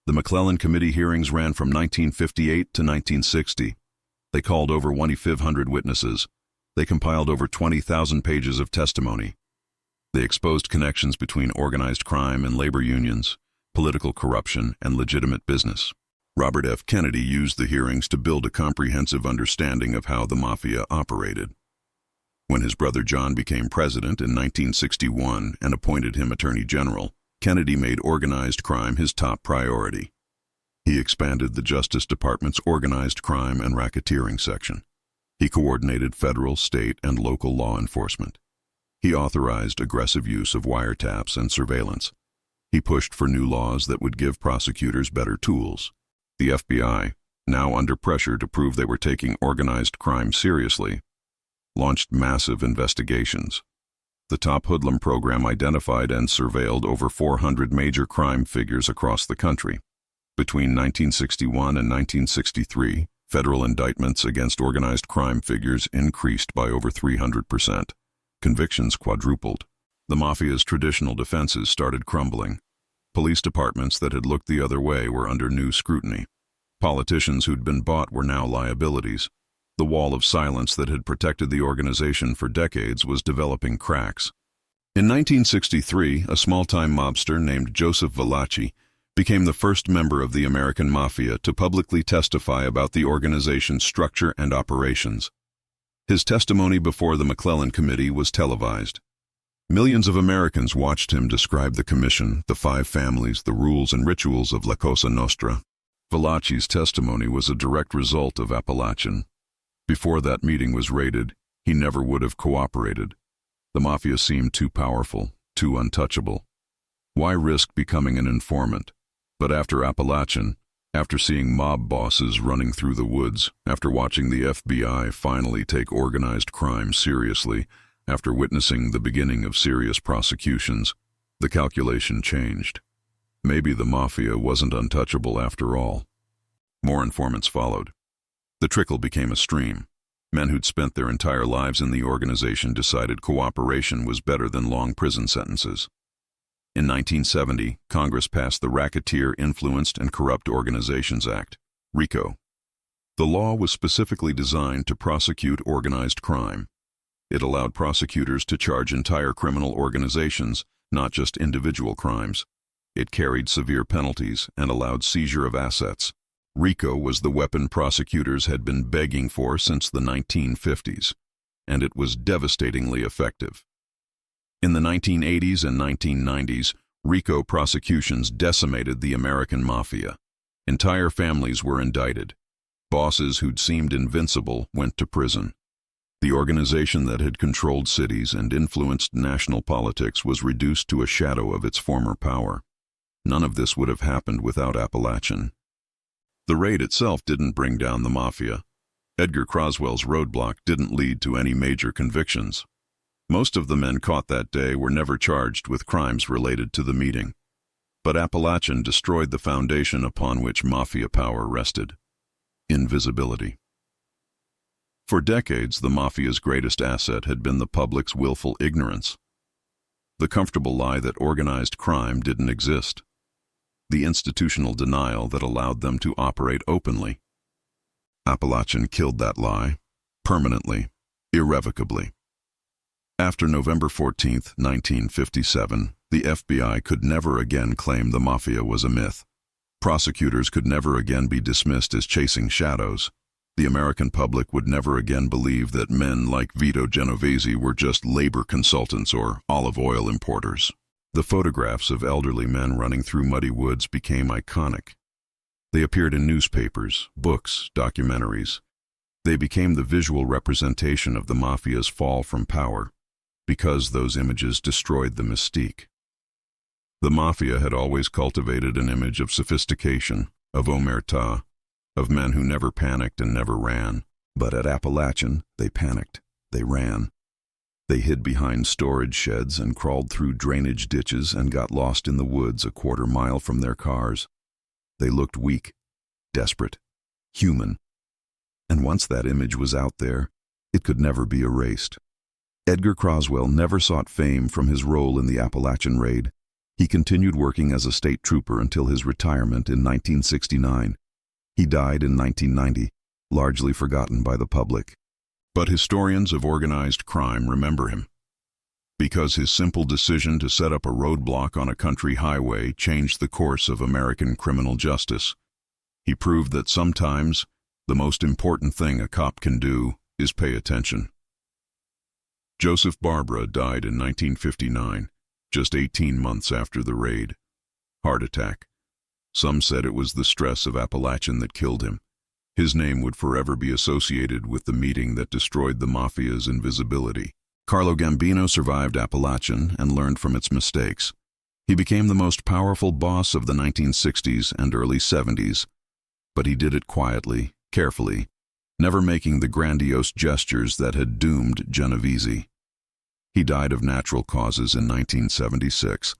The McClellan Committee hearings ran from 1958 to 1960. They called over 2,500 witnesses. They compiled over 20,000 pages of testimony. They exposed connections between organized crime and labor unions, political corruption, and legitimate business. Robert F. Kennedy used the hearings to build a comprehensive understanding of how the Mafia operated. When his brother John became president in 1961 and appointed him Attorney General, Kennedy made organized crime his top priority. He expanded the Justice Department's organized crime and racketeering section. He coordinated federal, state, and local law enforcement. He authorized aggressive use of wiretaps and surveillance. He pushed for new laws that would give prosecutors better tools. The FBI, now under pressure to prove they were taking organized crime seriously, launched massive investigations. The Top Hoodlum program identified and surveilled over 400 major crime figures across the country. Between 1961 and 1963, federal indictments against organized crime figures increased by over 300%. Convictions quadrupled. The Mafia's traditional defenses started crumbling. Police departments that had looked the other way were under new scrutiny. Politicians who'd been bought were now liabilities. The wall of silence that had protected the organization for decades was developing cracks. In 1963, a small-time mobster named Joseph Valachi became the first member of the American Mafia to publicly testify about the organization's structure and operations. His testimony before the McClellan Committee was televised. Millions of Americans watched him describe the commission, the 5 families, the rules and rituals of La Cosa Nostra. Valachi's testimony was a direct result of Apalachin. Before that meeting was raided, he never would have cooperated. The Mafia seemed too powerful, too untouchable. Why risk becoming an informant? But after Apalachin, after seeing mob bosses running through the woods, after watching the FBI finally take organized crime seriously, after witnessing the beginning of serious prosecutions, the calculation changed. Maybe the Mafia wasn't untouchable after all. More informants followed. The trickle became a stream. Men who'd spent their entire lives in the organization decided cooperation was better than long prison sentences. In 1970, Congress passed the Racketeer Influenced and Corrupt Organizations Act, RICO. The law was specifically designed to prosecute organized crime. It allowed prosecutors to charge entire criminal organizations, not just individual crimes. It carried severe penalties and allowed seizure of assets. RICO was the weapon prosecutors had been begging for since the 1950s, and it was devastatingly effective. In the 1980s and 1990s, RICO prosecutions decimated the American Mafia. Entire families were indicted. Bosses who'd seemed invincible went to prison. The organization that had controlled cities and influenced national politics was reduced to a shadow of its former power. None of this would have happened without Apalachin. The raid itself didn't bring down the Mafia. Edgar Croswell's roadblock didn't lead to any major convictions. Most of the men caught that day were never charged with crimes related to the meeting. But Apalachin destroyed the foundation upon which Mafia power rested: invisibility. For decades, the Mafia's greatest asset had been the public's willful ignorance. The comfortable lie that organized crime didn't exist. The institutional denial that allowed them to operate openly. Apalachin killed that lie, permanently, irrevocably. After November 14, 1957, the FBI could never again claim the Mafia was a myth. Prosecutors could never again be dismissed as chasing shadows. The American public would never again believe that men like Vito Genovese were just labor consultants or olive oil importers. The photographs of elderly men running through muddy woods became iconic. They appeared in newspapers, books, documentaries. They became the visual representation of the Mafia's fall from power, because those images destroyed the mystique. The Mafia had always cultivated an image of sophistication, of omertà, of men who never panicked and never ran. But at Apalachin, they panicked. They ran. They hid behind storage sheds and crawled through drainage ditches and got lost in the woods a quarter-mile from their cars. They looked weak, desperate, human. And once that image was out there, it could never be erased. Edgar Croswell never sought fame from his role in the Apalachin raid. He continued working as a state trooper until his retirement in 1969. He died in 1990, largely forgotten by the public. But historians of organized crime remember him, because his simple decision to set up a roadblock on a country highway changed the course of American criminal justice. He proved that sometimes the most important thing a cop can do is pay attention. Joseph Barbara died in 1959, just 18 months after the raid. Heart attack. Some said it was the stress of Apalachin that killed him. His name would forever be associated with the meeting that destroyed the Mafia's invisibility. Carlo Gambino survived Apalachin and learned from its mistakes. He became the most powerful boss of the 1960s and early 70s, but he did it quietly, carefully, never making the grandiose gestures that had doomed Genovese. He died of natural causes in 1976,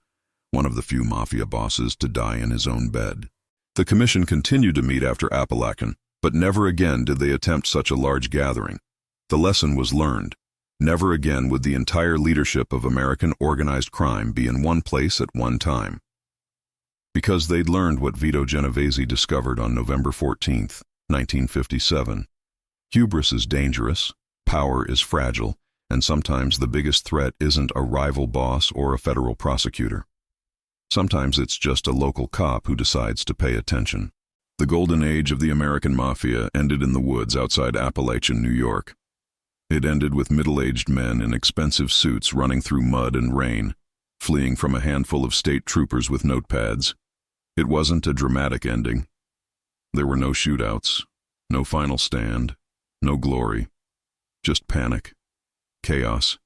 one of the few Mafia bosses to die in his own bed. The commission continued to meet after Apalachin, but never again did they attempt such a large gathering. The lesson was learned. Never again would the entire leadership of American organized crime be in one place at one time. Because they'd learned what Vito Genovese discovered on November 14, 1957. Hubris is dangerous, power is fragile, and sometimes the biggest threat isn't a rival boss or a federal prosecutor. Sometimes it's just a local cop who decides to pay attention. The golden age of the American Mafia ended in the woods outside Apalachin, New York. It ended with middle-aged men in expensive suits running through mud and rain, fleeing from a handful of state troopers with notepads. It wasn't a dramatic ending. There were no shootouts, no final stand, no glory, just panic, chaos,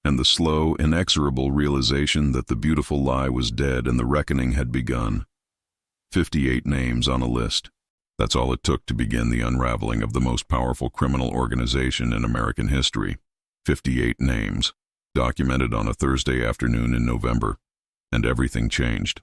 and the slow, inexorable realization that the beautiful lie was dead and the reckoning had begun. 58 names on a list. That's all it took to begin the unraveling of the most powerful criminal organization in American history. 58 names, documented on a Thursday afternoon in November, and everything changed.